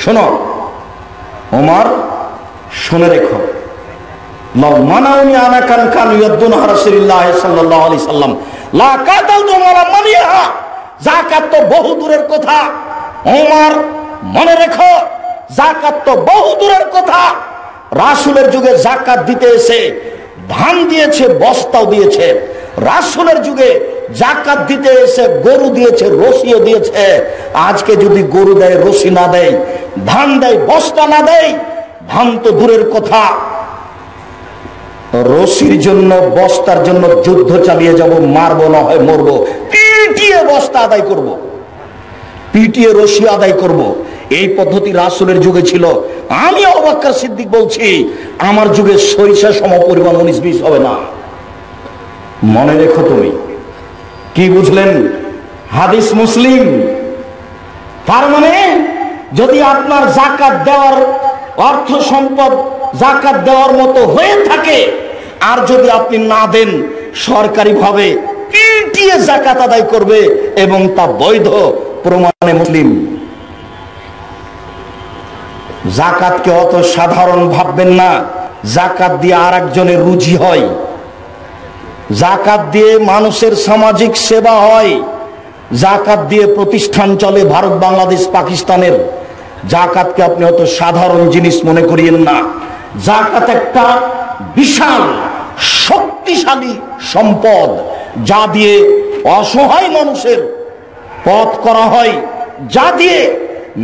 শোনো ওমর, শুনে রেখো, লাউ মানাউনি আনা কান কানু ইয়াদুনা রাসূলুল্লাহ সাল্লাল্লাহু আলাইহি সাল্লাম লা কাতালতু ওয়ালা মানিহা। যাকাত তো বহু দূরের কথা ওমর, মনে রেখো, যাকাত তো বহু দূরের কথা। রাসূলের যুগে যাকাত দিতে এসে ধান দিয়েছে, বস্তাও দিয়েছে। রাসূলের যুগে যাকাত দিতে এসে গরু দিয়েছে, রশিও দিয়েছে। আজকে যদি গরু দেয়, রশি না দেয়, ধান দেয়, বস্তা না দেয়, ধান তো দূরের কথা, রশির জন্য, বস্তার জন্য যুদ্ধ চালিয়ে যাব, মারবো না হয় মরবো, পিটিয়ে বস্তা আদায় করব, পিটিয়ে রশি আদায় করব। এই পদ্ধতি রাসূলের যুগে ছিল। আমি আবু বকর সিদ্দিক বলছি আমার যুগে সরিষা সম পরিমাণ 19-20 হবে না। মনে রেখো। তুমি কি বুঝলেন? হাদিস মুসলিম। তার মানে যদি আপনার যাকাত দেওয়ার অর্থ সম্পদ যাকাত দেওয়ার মতো হয়ে থাকে, আর যদি আপনি না দেন, সরকারিভাবে পিটিয়ে যাকাত আদায় করবে এবং তা বৈধ প্রমাণে মুসলিম। যাকাতকে অত সাধারণ ভাববেন না। যাকাত দিয়ে আর একজনের রুজি হয়, যাকাত দিয়ে মানুষের সামাজিক সেবা হয়, যাকাত দিয়ে প্রতিষ্ঠান চলে ভারত, বাংলাদেশ, পাকিস্তানের। যাকাতকে আপনি অত সাধারণ জিনিস মনে করিয়েন না। যাকাত একটা বিশাল শক্তিশালী সম্পদ, যা দিয়ে অসহায় মানুষের পথ করা হয়, যা দিয়ে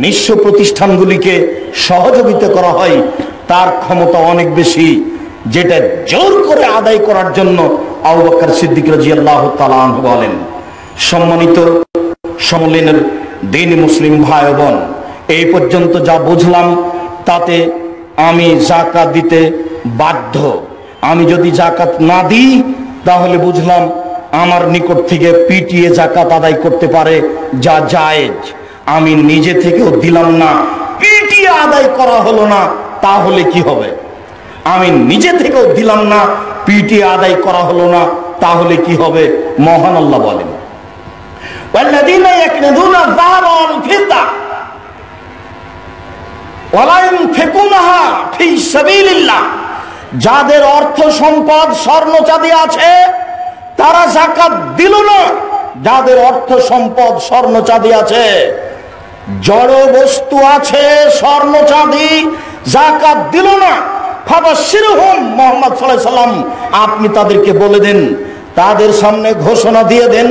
নিঃস্ব প্রতিষ্ঠানগুলিকে সহযোগিতা করা হয়। তার ক্ষমতা অনেক বেশি, যেটা জোর করে আদায় করার জন্য আবু বকর সিদ্দিক রাদিয়াল্লাহু তাআলা আনহু বলেন। সম্মানিত সম্মেলনের দ্বীনি মুসলিম ভাই বোন, এই পর্যন্ত যা বুঝলাম তাতে আমি যাকাত দিতে বাধ্য। আমি যদি যাকাত না দিই তাহলে বুঝলাম আমার নিকট থেকে পিটিয়ে যাকাত আদায় করতে পারে, যা জায়েজ। আমি নিজে থেকেও দিলাম না, পিটিয়ে আদায় করা হলো না, তাহলে কি হবে? আমি নিজে থেকেও দিলাম না, পিটিয়ে আদায় করা হলো না, তাহলে কি হবে? মহান আল্লাহ বলেন, ওয়াল্লাযীনা ইয়াকনিযুনা আয-যাহাবা ওয়াল ফিদ্দা ওয়া লা ইউনফিকুনাহা ফী সাবিলিল্লাহ, যাদের অর্থ সম্পদ স্বর্ণ চাঁদি আছে তারা যাকাত দিল না। যাদের অর্থ সম্পদ স্বর্ণ চাঁদি আছে, জড় বস্তু আছে, স্বর্ণ চাঁদি, যাকাত দিল না, ফাবাশশিরহুম, মুহাম্মদ সাল্লাল্লাহু আলাইহি সাল্লাম আপনি তাদেরকে বলে দেন, তাদের সামনে ঘোষণা দিয়ে দেন,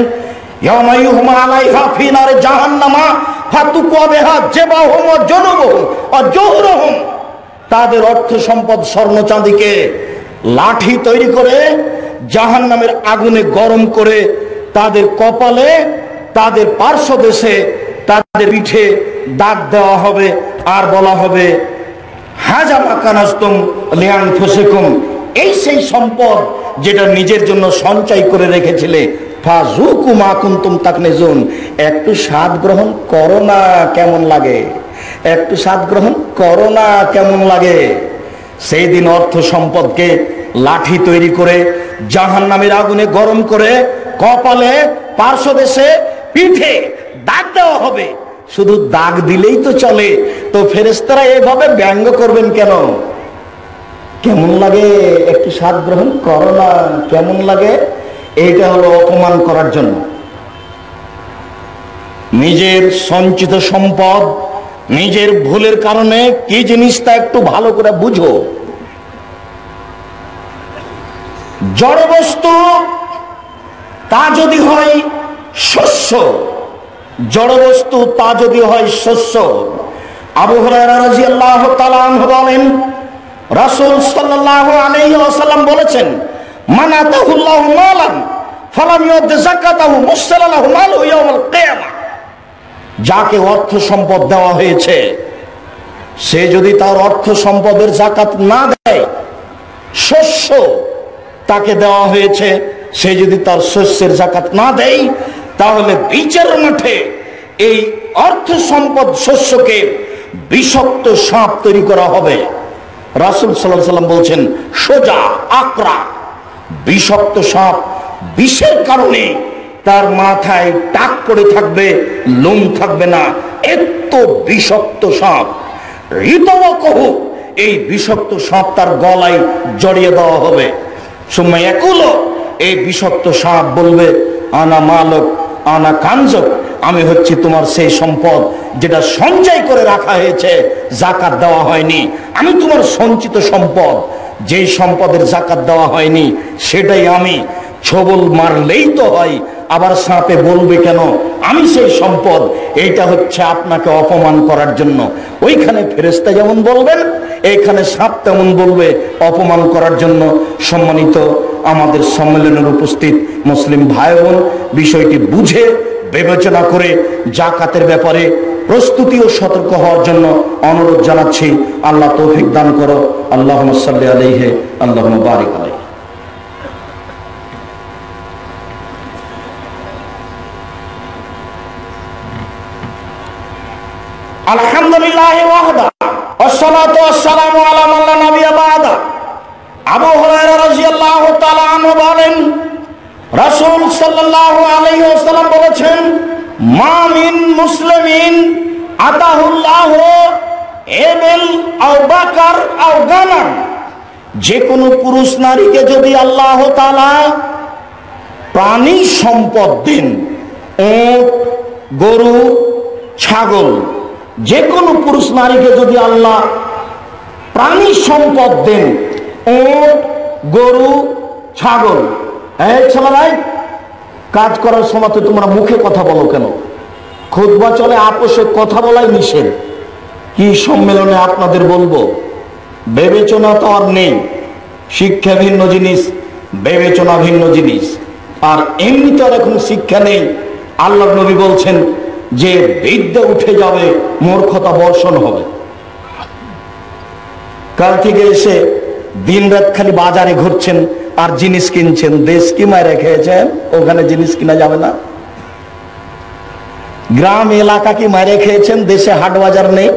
ইয়াওমা ইউহমা আলাইহা ফি নারি জাহান্নামা ফাতুকুয়া বিহা জিবাহুম ওয়া জুনুবুহুম ওয়া জুহরুহুম, তাদের অর্থ সম্পদ স্বর্ণ চাঁদিকে লাঠি তৈরি করে জাহান্নামের আগুনে গরম করে তাদের কপালে, তাদের পার্শ্বদেশে, তাদের পিঠে দাগ দেওয়া হবে, আর বলা হবে হাজা মা কানাজতুম লিআনফুসিকুম, এই সেই সম্পদ যেটা নিজের জন্য সঞ্চয় করে রেখেছিলে, ফাযুকু মা কুনতুম তাকনিজুন, একটু স্বাদ গ্রহণ করো না, কেমন লাগে? একটু স্বাদ গ্রহণ করো না, কেমন লাগে? সেই দিন অর্থ সম্পদকে লাঠি তৈরি করে জাহান্নামের আগুনে গরম করে কপালে, পার্শ্বদেশে, পিঠে দাগ দেওয়া হবে। শুধু দাগ দিলেই তো চলে, তো ফেরেশতারা এভাবে ব্যঙ্গ করবেন কেন? কেমন লাগে? একটু স্বাদ গ্রহণ করো না, কেমন লাগে? এইটা হলো অপমান করার জন্য। নিজের সঞ্চিত সম্পদ নিজের ভুলের কারণে কি জিনিসটা একটু ভালো করে বুঝো। জড় বস্তু তা যদি হয় শস্য, জড় বস্তু তা যদি হয় শস্য, আবু হুরায়রা রাদিয়াল্লাহু তাআলা আনহু বলেন, রাসূল সাল্লাল্লাহু আলাইহি ওয়াসাল্লাম বলেছেন, মান আতাহুল্লাহু মালান ফালাম ইউদ্দি যাকাতাহু মুসসালাহু মালু ইয়াউমাল কিয়ামা, যাকে অর্থ সম্পদ দেওয়া হয়েছে সে যদি তার অর্থ সম্পদের যাকাত না দেয়, শস্য তাকে দেওয়া হয়েছে, সে যদি তার শস্যের যাকাত না দেয়, তাহলে বিচারের মাঠে এই অর্থ সম্পদ শস্যকে বিষাক্ত সাপ তৈরি করা হবে। রাসূল সাল্লাল্লাহু আলাইহি ওয়াসাল্লাম বলছেন, সোজা আকরা, বিষাক্ত সাপ, বিষের কারণে তার মাথায় টাক পড়ে থাকবে, লোম থাকবে না, এত বিষাক্ত সাপ। ঋতবকহু, এই বিষাক্ত সাপ তার গলায় জড়িয়ে দেওয়া হবে। সময় একুলো, এই বিষাক্ত সাপ বলবে, আনা মালক আনা কানজক, আমি হচ্ছি তোমার সেই সম্পদ যেটা সঞ্চয় করে রাখা হয়েছে, যাকাত দেওয়া হয়নি। আমি তোমার সঞ্চিত সম্পদ, যেই সম্পদের যাকাত দেওয়া হয়নি সেটাই আমি। ছবল মারলেই তো হয়, আবার সাপে বলবে কেন আমি সেই সম্পদ? এইটা হচ্ছে আপনাকে অপমান করার জন্য। ওইখানে ফেরেশতা যেমন বলবেন, এইখানে সাপ তেমন বলবে, অপমান করার জন্য। সম্মানিত আমাদের সম্মেলনের উপস্থিত মুসলিম ভাই বোন, বিষয়টি বুঝে বিবেচনা করে যাকাতের ব্যাপারে প্রস্তুতি ও সতর্ক হওয়ার জন্য অনুরোধ জানাচ্ছি। আল্লাহ তৌফিক দান করো। আল্লাহুম্মা সাল্লি আলাইহি, আল্লাহুম্মা বারিক আলাইহি। আলহামদুলিল্লাহ ওয়াহদা ওয়াসসালাতু ওয়াসসালামু আলা মান লা নাবিয়্যা বা'দা। আবু হুরায়রা রাদিয়াল্লাহু তাআলা আনহু বলেন, রাসূল সাল্লাল্লাহু আলাইহি ওয়াসাল্লাম বলেছেন, মা মিন মুসলিমিন আতাহুল্লাহু এবেল আও বাকার আও গানাম, যে কোনো পুরুষ নারীকে যদি আল্লাহ তাআলা প্রাণী সম্পদ দেন, উট, গরু, ছাগল, যে কোনো পুরুষ নারীকে যদি আল্লাহ প্রাণী সম্পদ দেন, উট, গরু, ছাগল। এই ছেলেরাই, কাজ করার সময় তো তোমরা মুখে কথা বলো কেন? খুতবা চলে, আপোষে কথা বলাই নিষেধ। কি সম্মেলনে আপনাদের বলবো? বিবেচনা তো আর নেই। শিক্ষা ভিন্ন জিনিস, বিবেচনা ভিন্ন জিনিস। আর এমনিতে আর এখন শিক্ষা নেই। আল্লাহর নবী বলছেন যে বিদ্যা উঠে যাবে, মূর্খতা বর্ষণ হবে। কাল থেকে এসে দিন রাত খালি বাজারে ঘুরছেন আর জিনিস কিনছেন। দেশ কি মায়েরা খেয়েছেন? ওখানে জিনিস কিনা যাবে না। গ্রাম এলাকা কি মায়েরা খেয়েছেন? দেশে হাট বাজার নেই।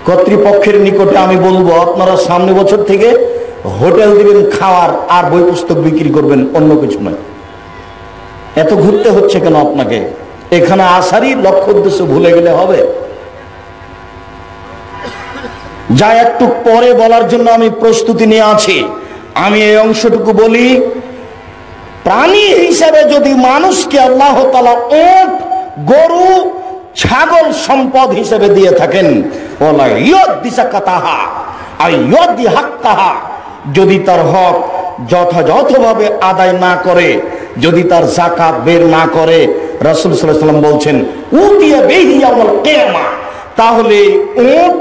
কর্তৃপক্ষের নিকটে আমি বলবো, আপনারা সামনে বছর থেকে হোটেল দিবেন খাওয়ার, আর বই পুস্তক বিক্রি করবেন, অন্য কিছু নয়। এত ঘুরতে হচ্ছে কেন আপনাকে? এখানে আসারই লক্ষ্য উদ্দেশ্য ভুলে গেলে হবে? যা একটু পরে বলার জন্য আমি প্রস্তুতি নিয়ে আছি, আমি এই অংশটুকু বলি। প্রাণী হিসেবে যদি মানুষকে আল্লাহ তাআলা উট, গরু, ছাগল সম্পদ হিসেবে দিয়ে থাকেন, ওলা ইয়দ্দি যাকাতাহা আই ইয়দ্দি হাক্কাহা, যদি তার হক যথাযথভাবে আদায় না করে, যদি তার যাকাত বের না করে, রাসূল সাল্লাল্লাহু আলাইহি ওয়াসাল্লাম বলছেন উতিয়া বিহি ইয়াউমাল কিয়ামা, তাহলে উট,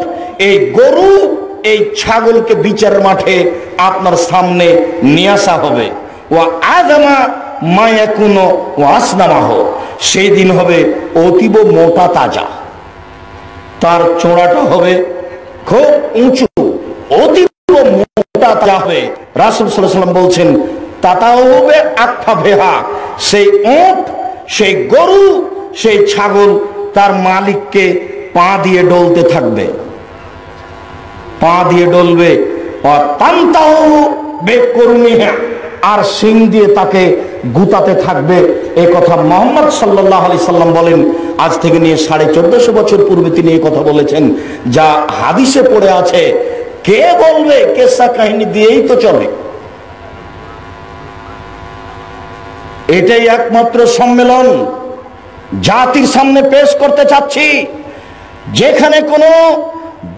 এই গরু, এই ছাগলকে বিচারের মাঠে আপনার সামনে নিয়ে আসা হবে। ওয়া আযামা মা ইয়াকুনু ওয়া আসনামাহ, সেই দিন হবে অতীব মোটা তাজা, তার চোড়াটা হবে খুব উঁচু, অতীব মোটা তাজা হবে। রাসূল সাল্লাল্লাহু আলাইহি ওয়াসাল্লাম বলছেন তাতাও হবে আকফাফেহা, সেই উট, সেই গরু, সেই ছাগল তার মালিককে পা দিয়ে ডলতে থাকবে, পা দিয়ে ডলবে। আর সিং দিয়ে তাকে গুতাতে থাকবে। এই কথা মুহাম্মদ সাল্লাল্লাহু আলাইহি সাল্লাম বলেন। আজ থেকে নিয়ে 1450 বছর পূর্বে তিনি এই কথা বলেছেন, যা হাদিসে পড়ে আছে। কে বলবে? কেসা কাহিনী দিয়েই তো চলে। এটাই একমাত্র সম্মেলন জাতির সামনে পেশ করতে চাচ্ছি, যেখানে কোনো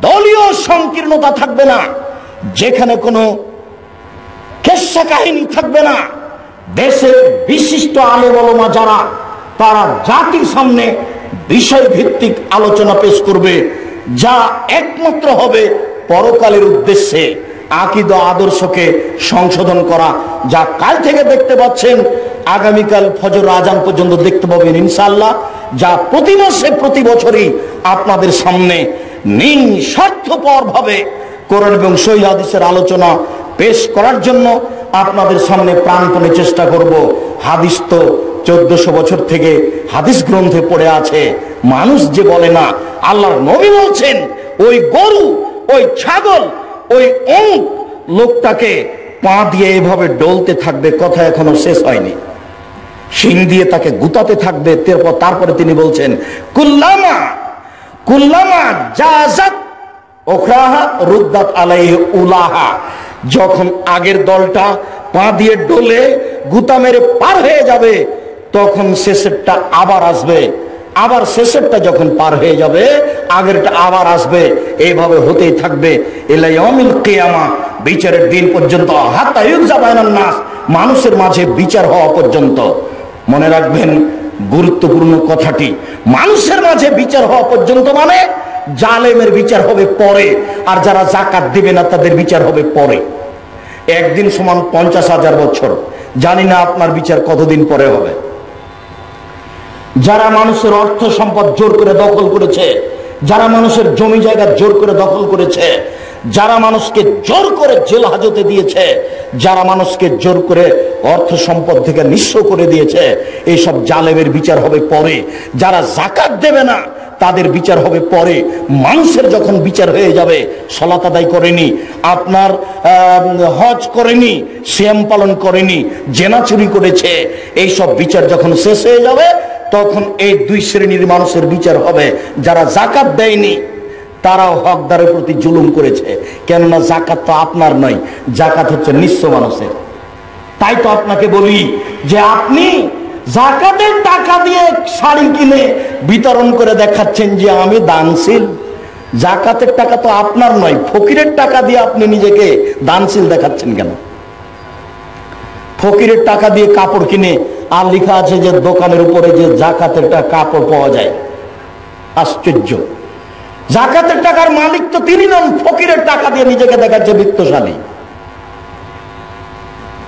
দলীয় সংকীর্ণতা থাকবে না, যেখানে কোনো কেসা কাহিনী থাকবে না। দেশের বিশিষ্ট আলেম ওলামা যারা, তারা জাতির সামনে বিষয় ভিত্তিক আলোচনা পেশ করবে, যা একমাত্র হবে পরকালের উদ্দেশ্যে আকীদা আদর্শকে সংশোধন করা। যা কাল থেকে দেখতে পাচ্ছেন, আগামীকাল ফজর আজান পর্যন্ত দেখতে পাবেন ইনশাআল্লাহ। যা প্রতি মাসে, প্রতি বছরই আপনাদের সামনে নিঃস্বার্থপর ভাবে কোরআন এবং সহিহ হাদিসের আলোচনা পেশ করার জন্য আপনাদের সামনে প্রাণপণে চেষ্টা করব। হাদিস তো 1400 বছর থেকে হাদিস গ্রন্থে পড়ে আছে। মানুষ যে বলে না, আল্লাহর নবী বলছেন ওই গরু, ওই ছাগল, ওই উট লোকটাকে পা দিয়ে এভাবে ডলতে থাকবে, কথা এখনো শেষ হয়নি। শিং দিয়ে তাকে গুতাতে থাকবে। তারপরে তিনি বলছেন কুল্লামা কুল্লামা জাযাত উখরাহা রুদ্দাত আলাইহি উলাহা, যখন আগের দলটা পা দিয়ে ডলে গুতা মেরে পার হয়ে যাবে, তখন শেষেরটা আবার আসবে। আবার শেষেরটা যখন পার হয়ে যাবে, আগেরটা আবার আসবে। এইভাবে হতেই থাকবে ইলা ইয়াউমিল কিয়ামা, বিচারের দিন পর্যন্ত। হাত্তা ইউযা বাইনান নাস, মানুষের মাঝে বিচার হওয়া পর্যন্ত। মনে রাখবেন গুরুত্বপূর্ণ কথাটি, মানুষের মাঝে বিচার হওয়া পর্যন্ত, মানে জালেমের বিচার হবে পরে, আর যারা যাকাত দিবে না তাদের বিচার হবে পরে। একদিন সমান 50,000 বছর। জানি না আপনার বিচার কতদিন পরে হবে। যারা মানুষের অর্থ সম্পদ জোর করে দখল করেছে, যারা মানুষের জমি জায়গা জোর করে দখল করেছে, যারা মানুষকে জোর করে জেল হাজতে দিয়েছে, যারা মানুষকে জোর করে অর্থ সম্পদ থেকে নিঃস্ব করে দিয়েছে, এইসব জালেমের বিচার হবে পরে। যারা যাকাত দেবে না তাদের বিচার হবে পরে। মানুষের যখন বিচার হয়ে যাবে, সালাত আদায় করেনি, আপনার হজ করেনি, সিয়াম পালন করেনি, জেনা চুরি করেছে, এইসব বিচার যখন শেষ হয়ে যাবে, তখন এই দুই শ্রেণীর মানুষের বিচার হবে। যারা যাকাত দেয়নি তারাও হকদারের প্রতি জুলুম করেছে, কেননা যাকাত তো আপনার নয়, যাকাত হচ্ছে নিঃস্ব মানুষের। তাই তো আপনাকে বলি যে আপনি যাকাতের টাকা দিয়ে শাড়ি কিনে বিতরণ করে দেখাচ্ছেন যে আমি দানশীল। যাকাতের টাকা তো আপনার নয়, ফকিরের টাকা দিয়ে আপনি নিজেকে দানশীল দেখাচ্ছেন কেন? ফকিরের টাকা দিয়ে কাপড় কিনে, আর লেখা আছে যে দোকানের উপরে যে যাকাতের কাপড় পাওয়া যায়। আশ্চর্য! যাকাতের টাকার মালিক তো তিনি নন, ফকিরের টাকা দিয়ে নিজেকে দেখাচ্ছে বিত্তশালী।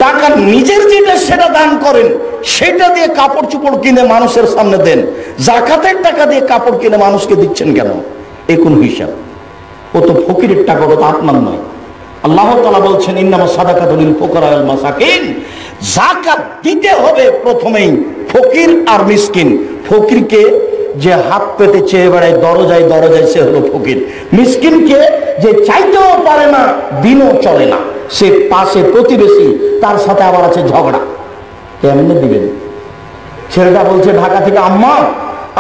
টাকা নিজের যেটা সেটা দান করেন, সেটা দিয়ে কাপড় চোপড় কিনে মানুষের সামনে দেন। যাকাতের টাকা দিয়ে কাপড় কিনে মানুষকে দিচ্ছেন কেন? এ কোন হিসাব? ও তো ফকিরের টাকা, ওটা তো আপনার নয়। আল্লাহ তাআলা বলছেন ইন্নামা সাদাকাতু লিল ফুকারা ওয়াল মাসাকিন, যাকাত দিতে হবে প্রথমেই ফকির আর মিসকিন। ফকিরকে যে হাত পেতে চেয়ে বেড়ায় দরজায় দরজায়, সে হলো ফকির। মিসকিনকে যে চাইতেও পারে না, দিনও চলে না, সে পাশে প্রতিবেশী, তার সাথে আবার আছে ঝগড়া, কেমনে দিবেন? ছেলেটা বলছে ঢাকা থেকে, আম্মা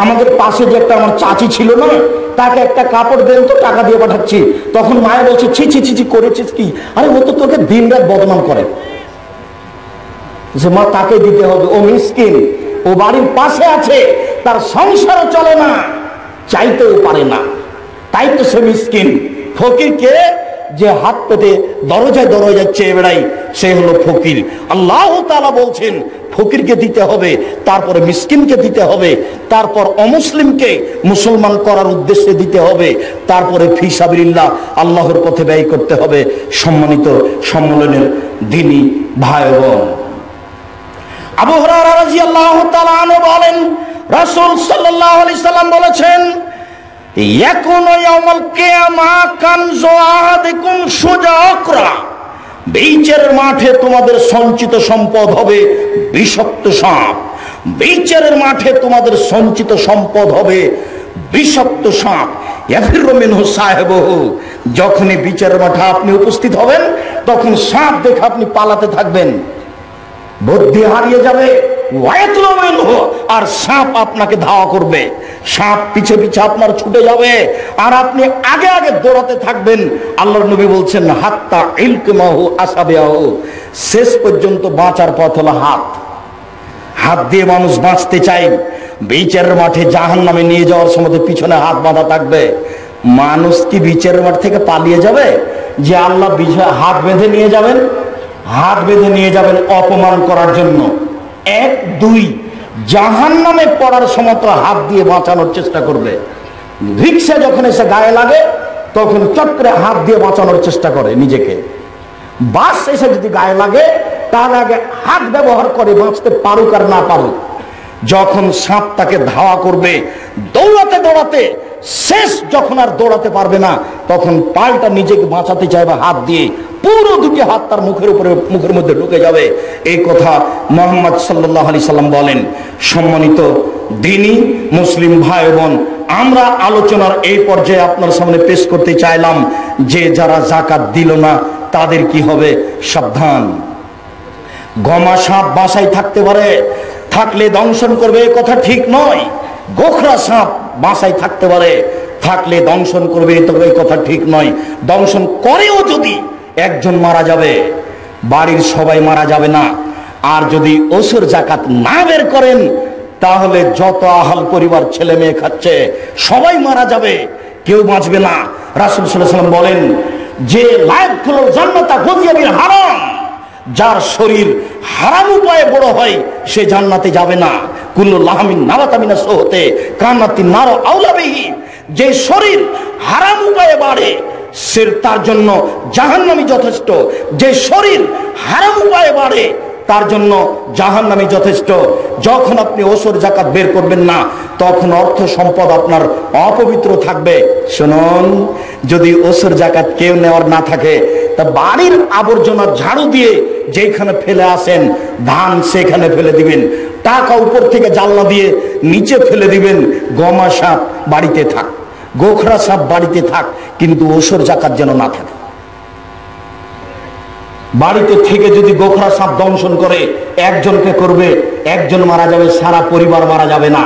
আমাদের পাশে যে একটা আমার চাচি ছিল না, তাকে একটা কাপড় দেন তো, টাকা দিয়ে পাঠাচ্ছি। তখন মায়ের বলছে, ছি ছি ছি ছি, করেছিস কি? আরে ও তো তোকে দিন রাত বদনাম করে। মা তাকে দিতে হবে, ও মিসকিন, ও বাড়ির পাশে আছে, তার সংসারও চলে না, চাইতেও পারে না, তাই তো সে মিসকিন। ফকির কে? যে হাত পেতে দরজায় দরজায় চেয়ে বেড়াই, সে হলো ফকির। আল্লাহ তাআলা বলছেন ফকিরকে দিতে হবে, তারপরে মিসকিনকে দিতে হবে, তারপর অমুসলিমকে মুসলমান করার উদ্দেশ্যে দিতে হবে, তারপরে ফি সাবিলিল্লাহ আল্লাহর পথে ব্যয় করতে হবে। সম্মানিত সম্মেলনের দিনী ভাই বোন, আবু হুরায়রা রাদিয়াল্লাহু তাআলা আনহু বলেন, রাসূল সাল্লাল্লাহু আলাইহি সাল্লাম বলেছেন, ইয়াকুনু ইয়াউমাল কিয়ামা কানজু আহাদিকুম সুজাকরা, বিচারের মাঠে তোমাদের সঞ্চিত সম্পদ হবে বিষাক্ত সাপ। বিচারের মাঠে তোমাদের সঞ্চিত সম্পদ হবে বিষাক্ত সাপ। ইয়াফিরু মিনহু সাহিবুহু, যখনই বিচারের মাঠে আপনি উপস্থিত হবেন, তখন সাপ দেখে আপনি পালাতে থাকবেন, বুদ্ধি হারিয়ে যাবে। আর সাপ আপনাকে ধাওয়া করবে, সাপ পিছে পিছে আপনার ছুটে যাবে, আর আপনি আগে আগে দৌড়াতে থাকবেন। আল্লাহর নবী বলছেন, হাত্তা ইলকিমাহু আসাবিয়াহু, শেষ পর্যন্ত বাঁচার পথ হলো হাত। হাত দিয়ে মানুষ বাঁচতে চায়। বিচারের মাঠে জাহান্নামে নিয়ে যাওয়ার সময় পিছনে হাত বাঁধা থাকবে। মানুষ কি বিচারের মাঠ থেকে পালিয়ে যাবে? যে আল্লাহ হাত বেঁধে নিয়ে যাবেন, হাত বেঁধে নিয়ে যাবেন অপমান করার জন্য। এক, দুই, জাহান্নামে পড়ার সময় তো হাত দিয়ে বাঁচানোর চেষ্টা করবে। রিক্সা যখন এসে গায়ে লাগে, তখন চক্রে হাত দিয়ে বাঁচানোর চেষ্টা করে নিজেকে। বাস এসে যদি গায়ে লাগে, তার আগে হাত ব্যবহার করে, বাঁচতে পারুক আর না পারুক। যখন সাপ তাকে ধাওয়া করবে, দৌড়াতে দৌড়াতে শেষ যখন আর দৌড়াতে পারবে না, তখন পাল্টা নিজেকে বাঁচাতে চাইবে হাত দিয়ে, পুরো দুটি হাত তার মুখের মধ্যে ঢুকে যাবে। এই কথা মুহাম্মদ সাল্লাল্লাহু আলাইহি সাল্লাম বলেন। সম্মানিত দ্বীনি মুসলিম ভাই বোন, আমরা আলোচনার এই পর্যায়ে আপনার সামনে পেশ করতে চাইলাম যে যারা যাকাত দিল না তাদের কি হবে, সাবধান। গমা সাপ বাসায় থাকতে পারে, থাকলে দংশন করবে, এ কথা ঠিক নয়। গোখরা সাপ বাসায় থাকতে পারে, থাকলে দংশন করবে, তবে এই কথা ঠিক নয়। দংশন করেও যদি একজন মারা যাবে, বাড়ির সবাই মারা যাবে না। আর যদি ওসর জাকাত না বের করেন, তাহলে যত আহাল পরিবার ছেলে মেয়ে খাচ্ছে সবাই মারা যাবে, কেউ বাঁচবে না। রাসূল সাল্লাল্লাহু আলাইহি ওয়াসাল্লাম বলেন যে লায়াদখুলুল জান্নাতা গুযিয়া বিল হারাম, যার শরীর হারাম উপায়ে বড় হয় সে জান্নাতে যাবে না। কুল্লু লাহমিন নাবাতা মিনাস সুহতে কানাতিন নার আউলা বিহি, যে শরীর হারাম উপায়ে বাড়ে সে তার জন্য জাহান্নামী যথেষ্ট। যে শরীর হারাম উপায়ে বাড়ে তার জন্য জাহান্নামী যথেষ্ট। যখন আপনি ওসর জাকাত বের করবেন না, তখন অর্থ সম্পদ আপনার অপবিত্র থাকবে। শুনুন, যদি ওসর জাকাত কেউ নেওয়ার না থাকে, তা বাড়ির আবর্জনা ঝাড়ু দিয়ে যেখানে ফেলে আসেন, ধান সেখানে ফেলে দিবেন, টাকা উপর থেকে জানলা দিয়ে নিচে ফেলে দিবেন। গমা সাপ বাড়িতে থাক, গোখরা সাপ বাড়িতে থাক, কিন্তু ওসর জাকাত যেন না থাকে। বাড়িতে থেকে যদি গোখরা সাপ দংশন করে, একজনকে করবে, একজন মারা যাবে, সারা পরিবার মারা যাবে না।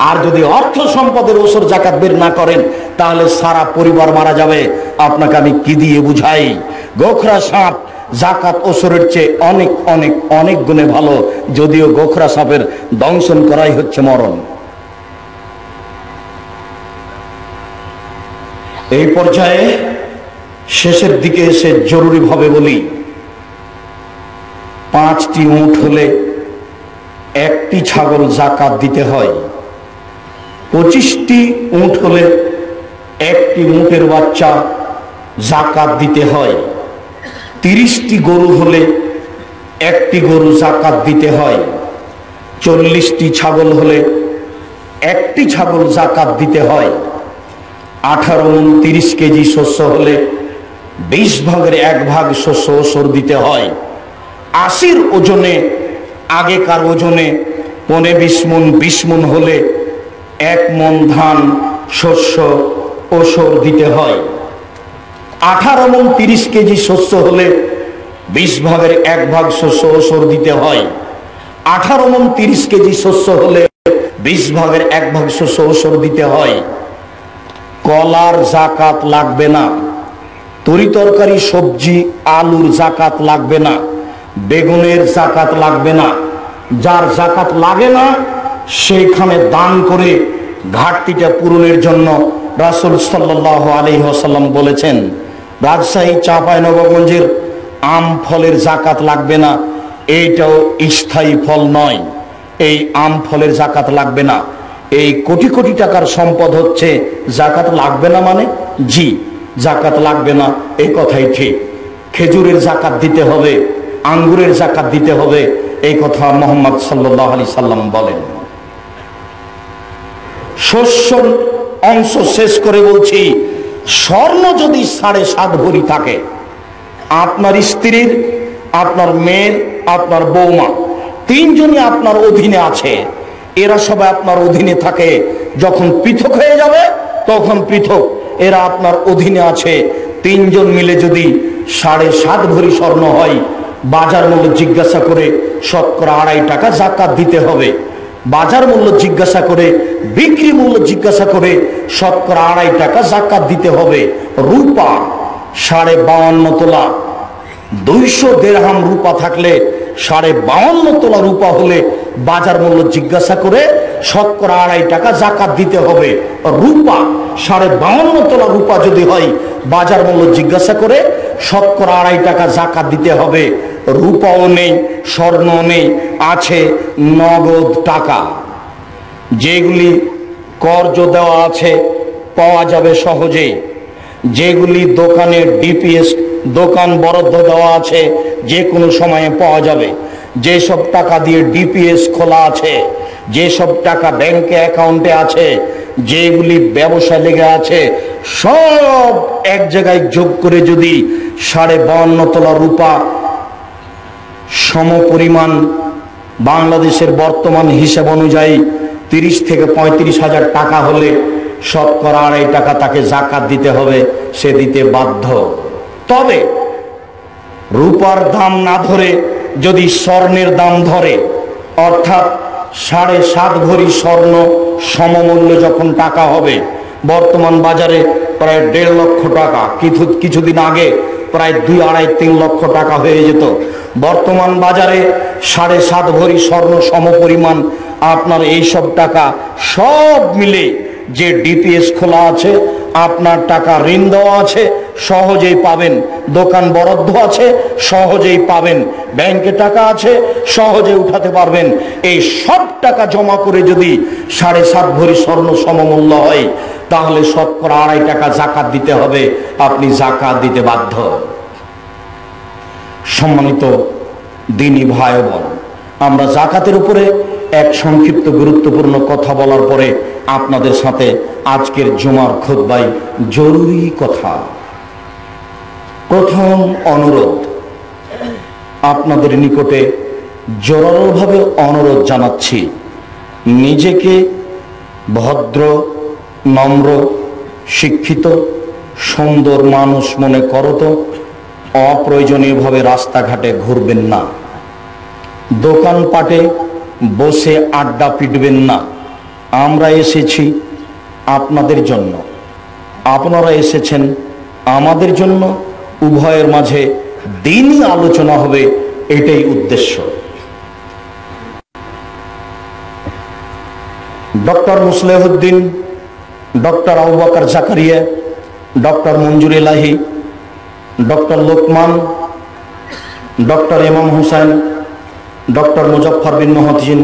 আর যদি অর্থ সম্পদের ওসর জাকাত বের না করেন, তাহলে সারা পরিবার মারা যাবে। আপনাকে আমি কি দিয়ে বুঝাই? গোখরা সাপ জাকাত ওসরের চেয়ে অনেক অনেক অনেক গুণে ভালো, যদিও গোখরা সাপের দংশন করাই হচ্ছে মরণ। এই পর্যায়ে শেষের দিকে এসে জরুরি ভাবে বলি, 5টি উট হলে 1টি ছাগল জাকাত দিতে হয়। 25টি উট হলে 1টি উটের বাচ্চা জাকাত দিতে হয়। 30টি গরু হলে 1টি গরু জাকাত দিতে হয়। 40টি ছাগল হলে 1টি ছাগল জাকাত দিতে হয়। 18-29 কেজি শস্য হলে 20 ভাগের 1 ভাগ শস্য ওসর দিতে হয়। 80 ওজনে, আগেকার ওজনে 15-20 মণ 20 মণ হলে 1 মণ ধান শস্য ওসর দিতে হয়। 18 মণ 30 কেজি শস্য হলে 20 ভাগের 1 ভাগ শস্য ওসর দিতে হয়। 18 মণ 30 কেজি শস্য হলে 20 ভাগের 1 ভাগ শস্য ওসর দিতে হয়। কলার জাকাত লাগবে না, তরি তরকারি সবজি আলুর জাকাত লাগবে না, বেগুনের জাকাত লাগবে না। যার জাকাত লাগে না সেইখানে দান করে ঘাটতিটা পূরণের জন্য রাসূল সাল্লাল্লাহু আলাইহি ওয়াসাল্লাম বলেছেন, রাজশাহী চাঁপাইনবাবগঞ্জের আম ফলের জাকাত লাগবে না, এইটাও স্থায়ী ফল নয়, এই আম ফলের জাকাত লাগবে না। এই কোটি কোটি টাকার সম্পদ হচ্ছে, জাকাত লাগবে না মানে? জি, জাকাত লাগবে না, এই কথাই ঠিক। খেজুরের জাকাত দিতে হবে, আঙ্গুরের জাকাত দিতে হবে, এই কথা মুহাম্মদ সাল্লাল্লাহু আলাইহি সাল্লাম বলেন। শস্য অংশ শেষ করে বলছি, স্বর্ণ যদি 7.5 ভরি থাকে, আপনার স্ত্রীর, আপনার মেয়ের, আপনার বৌমা, 3 জনই আপনার অধীনে আছে, এরা সবাই আপনার অধীনে থাকে। যখন পৃথক হয়ে যাবে তখন পৃথক, এরা আপনার অধীনে আছে। 3 জন মিলে যদি 7.5 ভরি স্বর্ণ হয়, বাজার মূল্য জিজ্ঞাসা করে শতকরা 2.5 টাকা জাকাত দিতে হবে। বাজার মূল্য জিজ্ঞাসা করে, বিক্রি মূল্য জিজ্ঞাসা করে শতকরা 2.5 টাকা জাকাত দিতে হবে। রূপা 52.5 তোলা, 200 দিরহাম রূপা থাকলে 52.5 তোলা রূপা হলে বাজার মূল্য জিজ্ঞাসা করে শতকরা 2.5 টাকা জাকাত দিতে হবে। রূপা 52.5 তোলা রূপা যদি হয়, বাজার মূল্য জিজ্ঞাসা করে শতকরা 2.5 টাকা জাকাত দিতে হবে। রূপাও নেই, স্বর্ণ নেই, আছে নগদ টাকা, যেগুলি কর্জ দেওয়া আছে, পাওয়া যাবে সহজেই। যেগুলি দোকানে ডিপিএস, দোকান বরাদ্দ দেওয়া আছে, যে কোনো সময়ে পাওয়া যাবে। যেসব টাকা দিয়ে ডিপিএস খোলা আছে, যেসব টাকা ব্যাংকে অ্যাকাউন্টে আছে, যেগুলি ব্যবসা লেগে আছে, সব এক জায়গায় যোগ করে যদি 52.5 তোলা রূপা সমপরিমাণ বাংলাদেশের বর্তমান হিসাব অনুযায়ী 30 থেকে 35 হাজার টাকা হলে শতকরা 2.5 টাকা তাকে জাকাত দিতে হবে, সে দিতে বাধ্য। তবে রূপার দাম না ধরে যদি স্বর্ণের দাম ধরে, অর্থাৎ 7.5 ভরি স্বর্ণ সমমূল্য যখন টাকা হবে, বর্তমান বাজারে প্রায় 1.5 লক্ষ টাকা, কিছুদিন আগে প্রায় 2-2.5-3 লক্ষ টাকা হয়ে যেত। বর্তমান বাজারে 7.5 ভরি স্বর্ণ সমপরিমাণ আপনার এইসব টাকা সব মিলে, যে ডিপিএস খোলা আছে, আপনার টাকা ঋণ দেওয়া আছে, সহজেই পাবেন। দোকান বরাদ্দ আছে, সহজেই পাবেন। ব্যাংকে টাকা আছে, সহজে উঠাতে পারবেন। এই সব টাকা জমা করে যদি 7.5 ভরি স্বর্ণ সমমূল্য হয়, তাহলে শতকরা 2.5 টাকা জাকাত দিতে হবে, আপনি জাকাত দিতে বাধ্য। সম্মানিত দিনী ভাই বোন, আমরা জাকাতের উপরে এক সংক্ষিপ্ত গুরুত্বপূর্ণ কথা বলার পরে আপনাদের সাথে আজকের জুমার খুতবায় জরুরি কথা। প্রথম অনুরোধ, আপনাদের নিকটে জোরালোভাবে অনুরোধ জানাচ্ছি, নিজেকে ভদ্র, নম্র, শিক্ষিত, সুন্দর মানুষ মনে করো তো অপ্রয়োজনীয়ভাবে রাস্তাঘাটে ঘুরবেন না, দোকানপাটে বসে আড্ডা পিটবেন না। আমরা এসেছি আপনাদের জন্য, আপনারা এসেছেন আমাদের জন্য, উভয়ের মাঝে দিনই আলোচনা হবে, এটাই উদ্দেশ্য। Doctor Muslehuddin, doctor Abu Bakar Zakaria, doctor Manzur Elahi, doctor Lokman, doctor Imam Hussain, doctor Muzaffar bin Mohtin,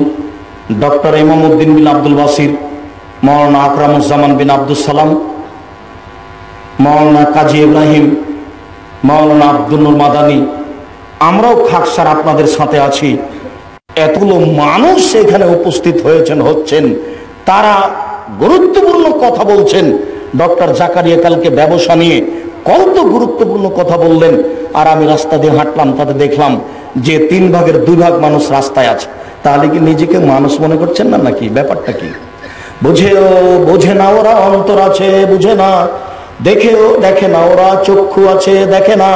doctor Imam Uddin বিন আব্দুল বাসির, মৌলানা আকরামুজ্জামান বিন আব্দুল সালাম, মৌলানা কাজী ইব্রাহিম, মৌলানা আব্দুল নূর মাদানী, আমরাও খাকসার আপনাদের সাথে আছি। এতগুলো মানুষ এখানে উপস্থিত হচ্ছেন, তারা গুরুত্বপূর্ণ কথা বলছেন। ডক্টর জাকারিয়া কালকে ব্যবসা নিয়ে কত গুরুত্বপূর্ণ কথা বললেন, আর আমি রাস্তা দিয়ে হাঁটলাম, তাতে দেখলাম যে 3 ভাগের 2 ভাগ মানুষ রাস্তায় আছে। তাহলে কি নিজেকে মানুষ মনে করছেন না নাকি? ব্যাপারটা কি? বোঝে না ওরা, অন্তর আছে বুঝে না, দেখে না ওরা, চক্ষু আছে দেখে না,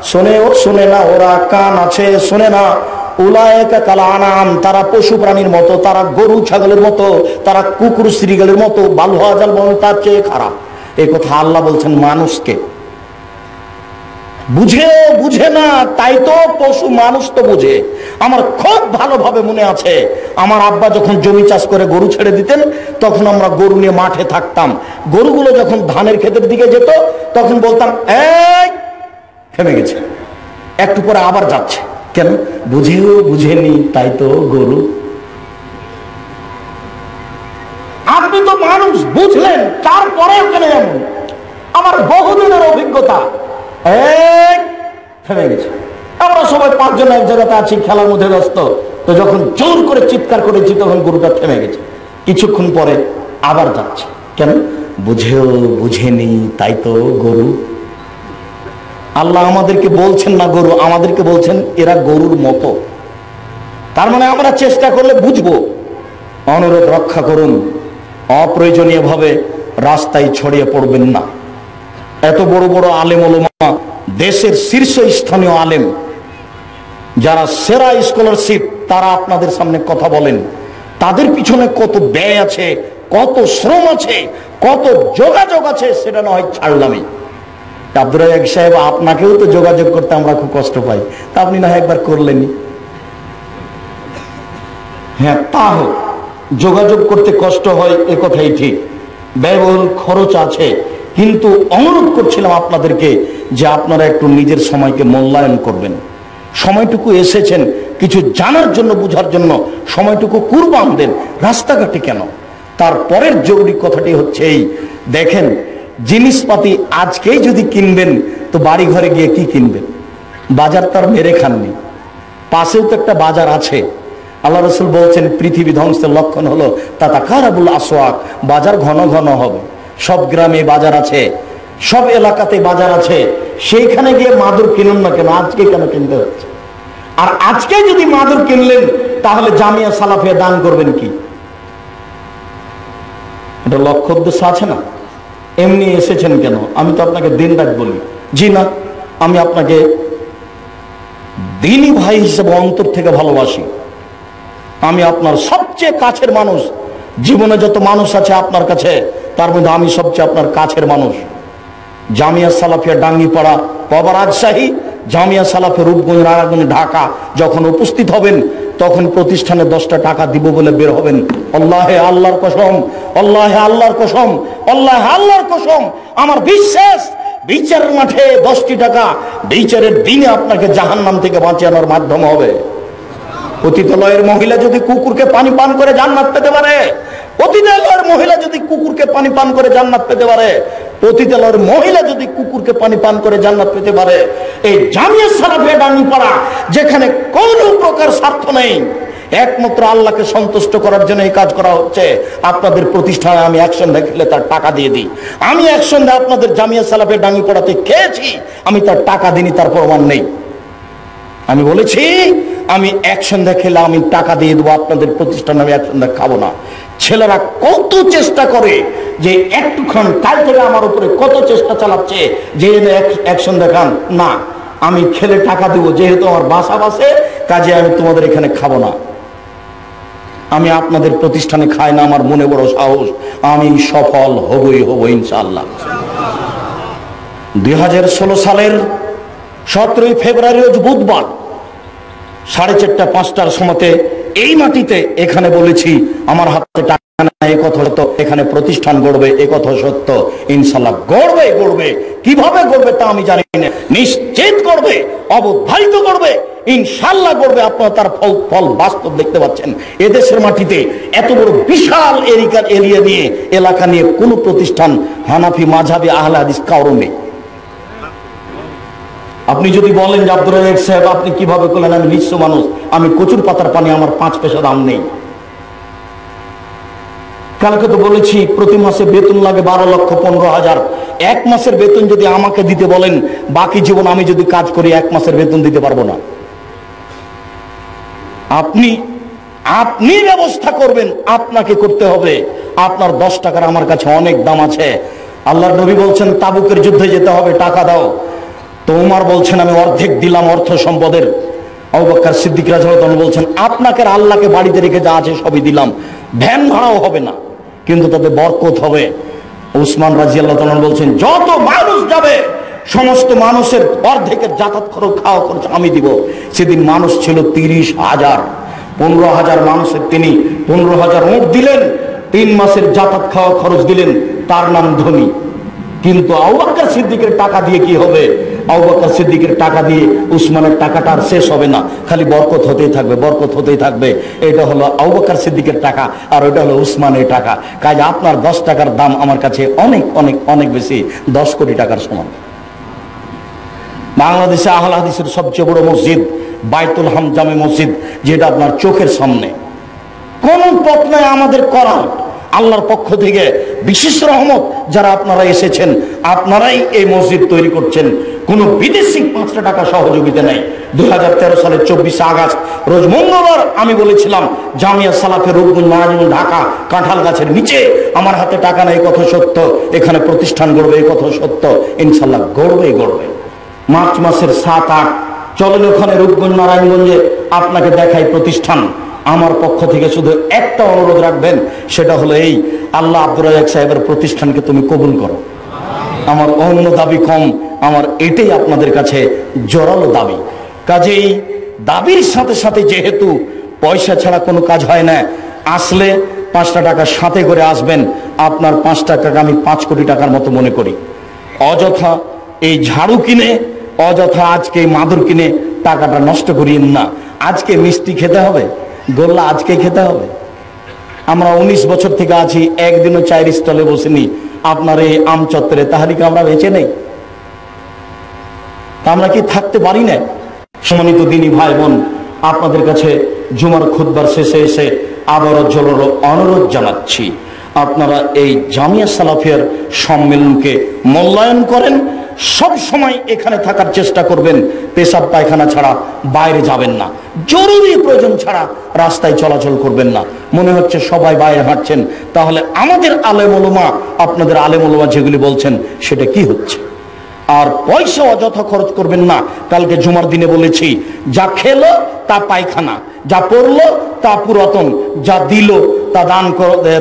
শোনেও শোনে না, ওরা কান আছে শোনে না। উলায়েকা কাল আনাম, তারা পশু প্রাণীর মতো, তারা গরু ছাগলের মতো, তারা কুকুর শ্রীগালের মতো, বালহাজাল বলেন তার চেয়ে খারাপ। এই কথা আল্লাহ বলছেন মানুষকে। বুঝেও বুঝে না, তাই তো পশু, মানুষ তো বুঝে। আমার খুব ভালোভাবে মনে আছে, আমার আব্বা যখন জমি চাষ করে গরু ছেড়ে দিতেন, তখন আমরা গরু নিয়ে মাঠে থাকতাম। গরুগুলো যখন ধানের ক্ষেতের দিকে যেত, তখন বলতাম এই থেমে গেছে, একটু পরে আবার যাচ্ছে। কেন? বুঝেও বুঝেনি, তাই তো গরু। আপনি তো মানুষ, বুঝলেন, তারপরেও কেন এমন? আমার বহুদিনের অভিজ্ঞতা, থেমে গেছে। আমরা সবাই 5 জন এক জায়গাতে আছি, খেলার মধ্যে ব্যস্ত, তো যখন জোর করে চিৎকার করেছি তখন গরুটা থেমে গেছে। কিছুক্ষণ পরে আবার যাচ্ছে। কেন? বুঝেও বুঝেনি, তাই তো গরু। আল্লাহ আমাদেরকে বলছেন না গরু, আমাদেরকে বলছেন এরা গরুর মতো। তার মানে আমরা চেষ্টা করলে বুঝবো। অনুরোধ রক্ষা করুন, অপ্রয়োজনীয় ভাবে রাস্তায় ছড়িয়ে পড়বেন না। এত বড় বড় আলেম ওলামা, দেশের শীর্ষস্থানীয় আলেম, যারা সেরা স্কলারশিপ, তারা আপনাদের সামনে কথা বলেন। তাদের পিছনে কত ব্যয় আছে, কত শ্রম আছে, কত যোগাযোগ আছে, সেটা না হয় ছাড়লামই। আব্দুর রাজ্জাক সাহেব, আপনাকেও তো যোগাযোগ করতে আমরা খুব কষ্ট পাই, তা আপনি না একবার করলেনই। হ্যাঁ, তা হোক, যোগাযোগ করতে কষ্ট হয়, এ কথাই ঠিক, ব্যয়বহুল খরচ আছে। কিন্তু অনুরোধ করছিলাম আপনাদেরকে যে আপনারা একটু নিজের সময়কে মূল্যায়ন করবেন। সময়টুকু এসেছেন কিছু জানার জন্য, বুঝার জন্য, সময়টুকু কুরবান দেন। রাস্তাঘাটে কেন? তারপরের জরুরি কথাটি হচ্ছে এই, দেখেন, জিনিসপাতি আজকেই যদি কিনবেন, তো বাড়ি ঘরে গিয়ে কি কিনবেন? বাজার তার মেরে খাননি, পাশেও তো একটা বাজার আছে। আল্লাহ রসুল বলছেন পৃথিবী ধ্বংসের লক্ষণ হলো তাতাকারাবুল আসওয়াক, বাজার ঘন ঘন হবে। সব গ্রামে বাজার আছে, সব এলাকাতে বাজার আছে, সেইখানে গিয়ে মাদুর কিনুন না কেন, আজকে কেন কিনতে হচ্ছে? আর আজকে যদি মাদুর কিনলেন, তাহলে জামিয়া সালাফিয়া দান করবেন কি? এটা লক্ষ্য উদ্দেশ্য আছে না? এমনি এসেছেন কেন? আমি তো আপনাকে দিন রাত বলি, জি না, আমি আপনাকে দিনী ভাই হিসেবে অন্তর থেকে ভালোবাসি। আমি আপনার সবচেয়ে কাছের মানুষ। জীবনে যত মানুষ আছে আপনার কাছে, তার মধ্যে আমি সবচেয়ে আপনার কাছের মানুষ। জামিয়া সালাফিয়া ডাঙ্গিপাড়া, বাবা রাজশাহী, জামিয়া সালাফিয়া রূপগঞ্জ, রানাগঞ্জ, ঢাকা যখন উপস্থিত হবেন, তখন প্রতিষ্ঠানে 10টা টাকা দিব বলে বের হবেন। আল্লাহে আল্লাহর কসম, আল্লাহে আল্লাহর কসম, আল্লাহে আল্লাহর কসম, আমার বিশ্বাস, বিচারের মাঠে 10টি টাকা বিচারের দিনে আপনাকে জাহান্নাম থেকে বাঁচানোর মাধ্যম হবে। পতিতালয়ের মহিলা যদি কুকুরকে পানি পান করে জান্নাত পেতে পারে, পতিতালয়ের মহিলা যদি কুকুরকে পানি পান করে জান্নাত পেতে পারে, পতিতালয়ের মহিলা যদি কুকুরকে পানি পান করে জান্নাত পেতে পারে, এই জামিয়া সালাফিয়া ডাঙ্গিপাড়া, যেখানে কোনো প্রকার স্বার্থ নেই, একমাত্র আল্লাহকে সন্তুষ্ট করার জন্য এই কাজ করা হচ্ছে। আপনাদের প্রতিষ্ঠানে আমি এক সন্ধ্যা খেলে তার টাকা দিয়ে দিই। আমি এক সন্ধ্যা আপনাদের জামিয়া সালাফিয়া ডাঙ্গিপাড়াতে খেয়েছি, আমি তার টাকা দিইনি, তার প্রমাণ নেই। আমি বলেছি আমি এক সন্ধ্যা খেলে আমি টাকা দিয়ে দেবো, আপনাদের প্রতিষ্ঠানে আমি এক সন্ধ্যা খাবো না। ছেলেরা কত চেষ্টা করে যে একটুখান, কাল থেকে আমার উপরে কত চেষ্টা চালাচ্ছে যে এক সন্ধ্যা খান, না আমি খেলে টাকা দেবো, যেহেতু আমার বাসা বাসে, কাজে আমি তোমাদের এখানে খাবো না। আমি আপনাদের প্রতিষ্ঠানে খাই না, আমার মনে বড় সাহস, আমি সফল হবই হব ইনশাআল্লাহ। 2016 সালের 17ই ফেব্রুয়ারি রোজ বুধবার 4:30-5টার সময়তে এই মাটিতে এখানে বলেছি, আমার হাতে টাকা নাই, এ কথা সত্য, এখানে প্রতিষ্ঠান গড়বে, এ কথা সত্য, ইনশাআল্লাহ গড়বে। গড়বে কিভাবে গড়বে তা আমি জানি না, নিশ্চিত গড়বে, অবধারিত গড়বে, ইনশাআল্লাহ গড়বে। আপনারা তার ফল বাস্তব দেখতে পাচ্ছেন। এদেশের মাটিতে এত বড় বিশাল এরিয়া নিয়ে, এলাকা নিয়ে কোনো প্রতিষ্ঠান হানাফি মাযহাবি আহলে হাদিস কারো নেই। আপনি যদি বলেন যে আব্দুর রাজ্জাক সাহেব আপনি কিভাবে করলেন, আমি নিঃস্ব মানুষ, আমি কচুর পাতার পানি, আমার 5 পয়সা দাম নেই। কালকে তো বলেছি প্রতি মাসে বেতন লাগে 12,15,000। 1 মাসের বেতন যদি আমাকে দিতে বলেন, বাকি জীবন আমি যদি কাজ করি 1 মাসের বেতন দিতে পারবো না। আপনি ব্যবস্থা করবেন, আপনাকে করতে হবে। আপনার 10 টাকার আমার কাছে অনেক দাম আছে। আল্লাহর নবী বলছেন তাবুকের যুদ্ধে যেতে হবে, টাকা দাও। তো উমর বলছেন আমি অর্ধেক দিলাম অর্থ সম্পদের। আবু বকর সিদ্দিক রাদিয়াল্লাহু আনহু বলছেন আপনাকে আর আল্লাহকে বাড়িতে রেখে যা আছে সবই দিলাম, ভ্যান ভাড়াও হবে না, কিন্তু তাতে বরকত হবে। উসমান রাদিয়াল্লাহু আনহু বলছেন যত মানুষ যাবে সমস্ত মানুষের অর্ধেকের যাতায়াত খরচ খাওয়া খরচ আমি দিব। সেদিন মানুষ ছিল 30,000, 15,000 মানুষের তিনি 15,000 উট দিলেন, 3 মাসের যাতায়াত খাওয়া খরচ দিলেন, তার নাম ধনী। কিন্তু আবু বকর সিদ্দিকের টাকা দিয়ে কি হবে? আবু বকর সিদ্দিকের টাকা দিয়ে উসমানের টাকাটা আর শেষ হবে না, খালি বরকত হতেই থাকবে, বরকত হতেই থাকবে। এটা হলো আবু বকর সিদ্দিকের টাকা আর ওইটা হলো উসমানের টাকা। কাজে আপনার 10 টাকার দাম আমার কাছে অনেক অনেক অনেক বেশি, 10 কোটি টাকার সমান। বাংলাদেশে আহলে হাদিসের সবচেয়ে বড় মসজিদ বাইতুল হাম জামে মসজিদ, যেটা আপনার চোখের সামনে। কোন পথ নাই আমাদের করার, আল্লাহর পক্ষ থেকে বিশেষ রহমত। যারা আপনারা এসেছেন আপনারাই এই মসজিদ তৈরি করছেন, কোন বিদেশি 5 টাকা সহযোগিতা নেই। 2013 সালের 24 আগস্ট রোজ মঙ্গলবার আমি বলেছিলাম জামিয়া সালাফের রূপগঞ্জ মহাজীবন ঢাকা কাঁঠাল গাছের নিচে, আমার হাতে টাকা নেই কথা সত্য, এখানে প্রতিষ্ঠান গড়বে এই কথা সত্য, ইনশাল্লাহ গড়বেই গড়বে। মার্চ মাসের 7-8 চলেন ওখানে রূপগঞ্জ নারায়ণগঞ্জে আপনাকে দেখাই প্রতিষ্ঠান। আমার পক্ষ থেকে শুধু একটা অনুরোধ রাখবেন, সেটা হলো এই, আল্লাহ আব্দুর রাজ্জাক সাহেবের প্রতিষ্ঠানকে তুমি কবুল করো। আমার অন্য দাবি কম, আমার এটাই আপনাদের কাছে জোরালো দাবি। কাজেই দাবির সাথে সাথে যেহেতু পয়সা ছাড়া কোনো কাজ হয় না, আসলে 5 টাকা সাথে করে আসবেন। আপনার 5 টাকাকে আমি 5 কোটি টাকার মতো মনে করি। অযথা এই ঝাড়ু কিনে, অযথা আজকে মাদুর কিনে টাকাটা নষ্ট করিয়েন না। আজকে মিষ্টি খেতে হবে, গোল্লা আজকে খেতে হবে। আমরা 19 বছর থেকে আছি, একদিনও চায়ের স্টলে বসিনি। আপনার এই আম চত্বরে তাহারিকে আমরা বেঁচে নেই, তা আমরা কি থাকতে পারি না? সম্মানিত দিনী ভাই বোন, আপনাদের কাছে জুমার খুতবার শেষে এসে আবারও জোরালো অনুরোধ জানাচ্ছি, আপনারা এই জামিয়া সালাফিয়ার সম্মেলনকে মূল্যায়ন করেন। সব সময় এখানে থাকার চেষ্টা করবেন, পেশাব পায়খানা ছাড়া বাইরে যাবেন না, জরুরি প্রয়োজন ছাড়া রাস্তায় চলাচল করবেন না। মনে হচ্ছে সবাই বাইরে হাঁটছেন, তাহলে আমাদের আলেম ওলামা, আপনাদের আলেম ওলামা যেগুলি বলছেন সেটা কি হচ্ছে? আর পয়সা অযথা খরচ করবেন না। কালকে জুমার দিনে বলেছি, যা খেলো তা পায়খানা, যা পড়লো তা পুরাতন, যা দিল তা দান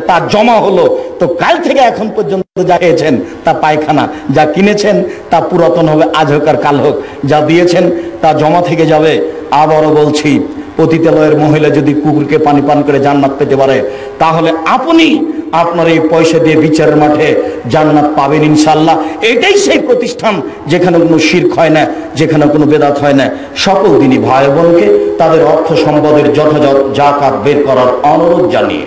তা জমা হলো। তো কাল থেকে এখন পর্যন্ত যা খেয়েছেন তা পায়খানা, যা কিনেছেন তা পুরাতন হবে, আজ হোক আর কাল হোক। যা দিয়েছেন তা জমা থেকে যাবে। আবারও বলছি, পতিতালয়ের মহিলা যদি কুকুরকে পানি পান করে জান্নাত পেতে পারে, তাহলে আপনি আপনার এই পয়সা দিয়ে বিচারের মাঠে জান্নাত পাবেন ইনশাআল্লাহ। এটাই সেই প্রতিষ্ঠান যেখানে কোনো শিরক হয় না, যেখানে কোনো বেদাত হয় না। সকল দিনই ভাই বোনকে তাদের অর্থ সম্পদের যথাযথ যাকাত বের করার অনুরোধ জানিয়ে,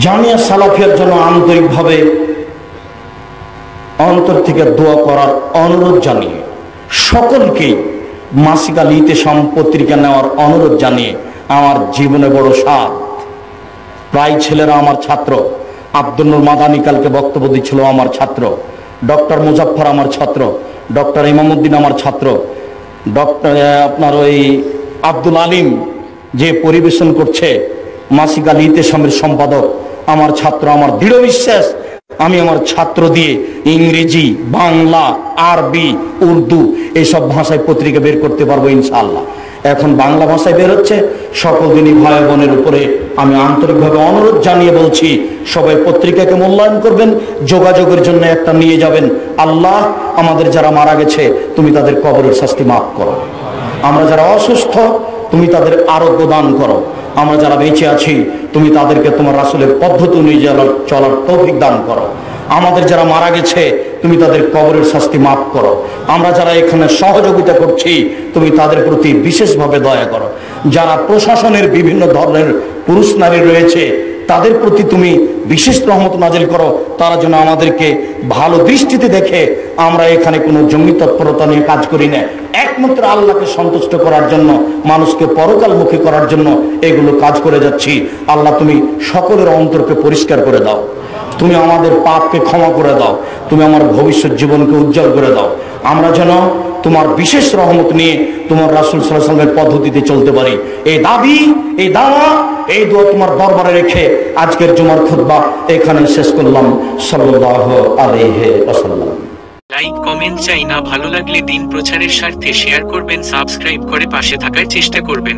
জামিয়া সালাফিয়ার জন্য আন্তরিকভাবে অন্তর থেকে দোয়া করার অনুরোধ জানিয়ে, সকলকেই মাসিক আল ইতিসাম পত্রিকা নেওয়ার অনুরোধ জানিয়ে, আমার জীবনে বড় সাধ, প্রায় ছেলেরা আমার ছাত্র। আব্দুল নূর মাদানী কালকে বক্তব্য দিচ্ছিল, আমার ছাত্র। ডক্টর মুজাফফর আমার ছাত্র, ডক্টর ইমামউদ্দিন আমার ছাত্র, ডক্টর আপনার ওই আব্দুল আলিম যে পরিবেশন করছে মাসিক আল ইতিসামের সম্পাদক আমার ছাত্র। আমার দৃঢ় বিশ্বাস আমি আমার ছাত্র দিয়ে ইংরেজি, বাংলা, আরবি, উর্দু এইসব ভাষায় পত্রিকা বের করতে পারবো ইনশাআল্লাহ। এখন বাংলা ভাষায় বের হচ্ছে। সকল দিনই ভাই বোনের উপরে আমি আন্তরিকভাবে অনুরোধ জানিয়ে বলছি, সবাই পত্রিকাকে মূল্যায়ন করবেন, যোগাযোগের জন্য একটা নিয়ে যাবেন। আল্লাহ আমাদের যারা মারা গেছে তুমি তাদের কবরের শাস্তি মাফ করো, আমরা যারা অসুস্থ তুমি তাদের আরোগ্য দান করো, আমরা যারা বেঁচে আছি তুমি তাদেরকে তোমার রাসূলের পদ্ধতি অনুযায়ী চলার তৌফিক দান করো। আমাদের যারা মারা গেছে তুমি তাদের কবরের শাস্তি মাফ করো। আমরা যারা এখানে সহযোগিতা করছি তুমি তাদের প্রতি বিশেষভাবে দয়া করো। যারা প্রশাসনের বিভিন্ন ধরনের পুরুষ নারী রয়েছে তাদের প্রতি তুমি বিশেষ রহমত নাজিল করো, তারা যেন আমাদেরকে ভালো দৃষ্টিতে দেখে। আমরা এখানে কোনো জঙ্গি তৎপরতা নিয়ে কাজ করি না, একমাত্র আল্লাহকে সন্তুষ্ট করার জন্য, মানুষকে পরকালমুখী করার জন্য এগুলো কাজ করে যাচ্ছি। আল্লাহ তুমি সকলের অন্তরকে পরিষ্কার করে দাও, তুমি আমাদের পাপকে ক্ষমা করে দাও, তুমি আমার ভবিষ্যৎ জীবনকে উজ্জ্বল করে দাও। আমরা যেন তোমার বিশেষ রহমত নিয়ে তোমার রাসূল সাল্লাল্লাহু আলাইহি ওয়াসাল্লামের পদ্ধতিতে চলতে পারি। এই দাবি, এই দাওয়া, এই দোয়া তোমার দরবারে রেখে আজকের জুমার খুতবা এখানে শেষ করলাম। সাল্লাল্লাহু আলাইহি ওয়াসাল্লাম। লাইক কমেন্ট চাই না, ভালো লাগলে দিন প্রচারের স্বার্থে শেয়ার করবেন, সাবস্ক্রাইব করে পাশে থাকার চেষ্টা করবেন।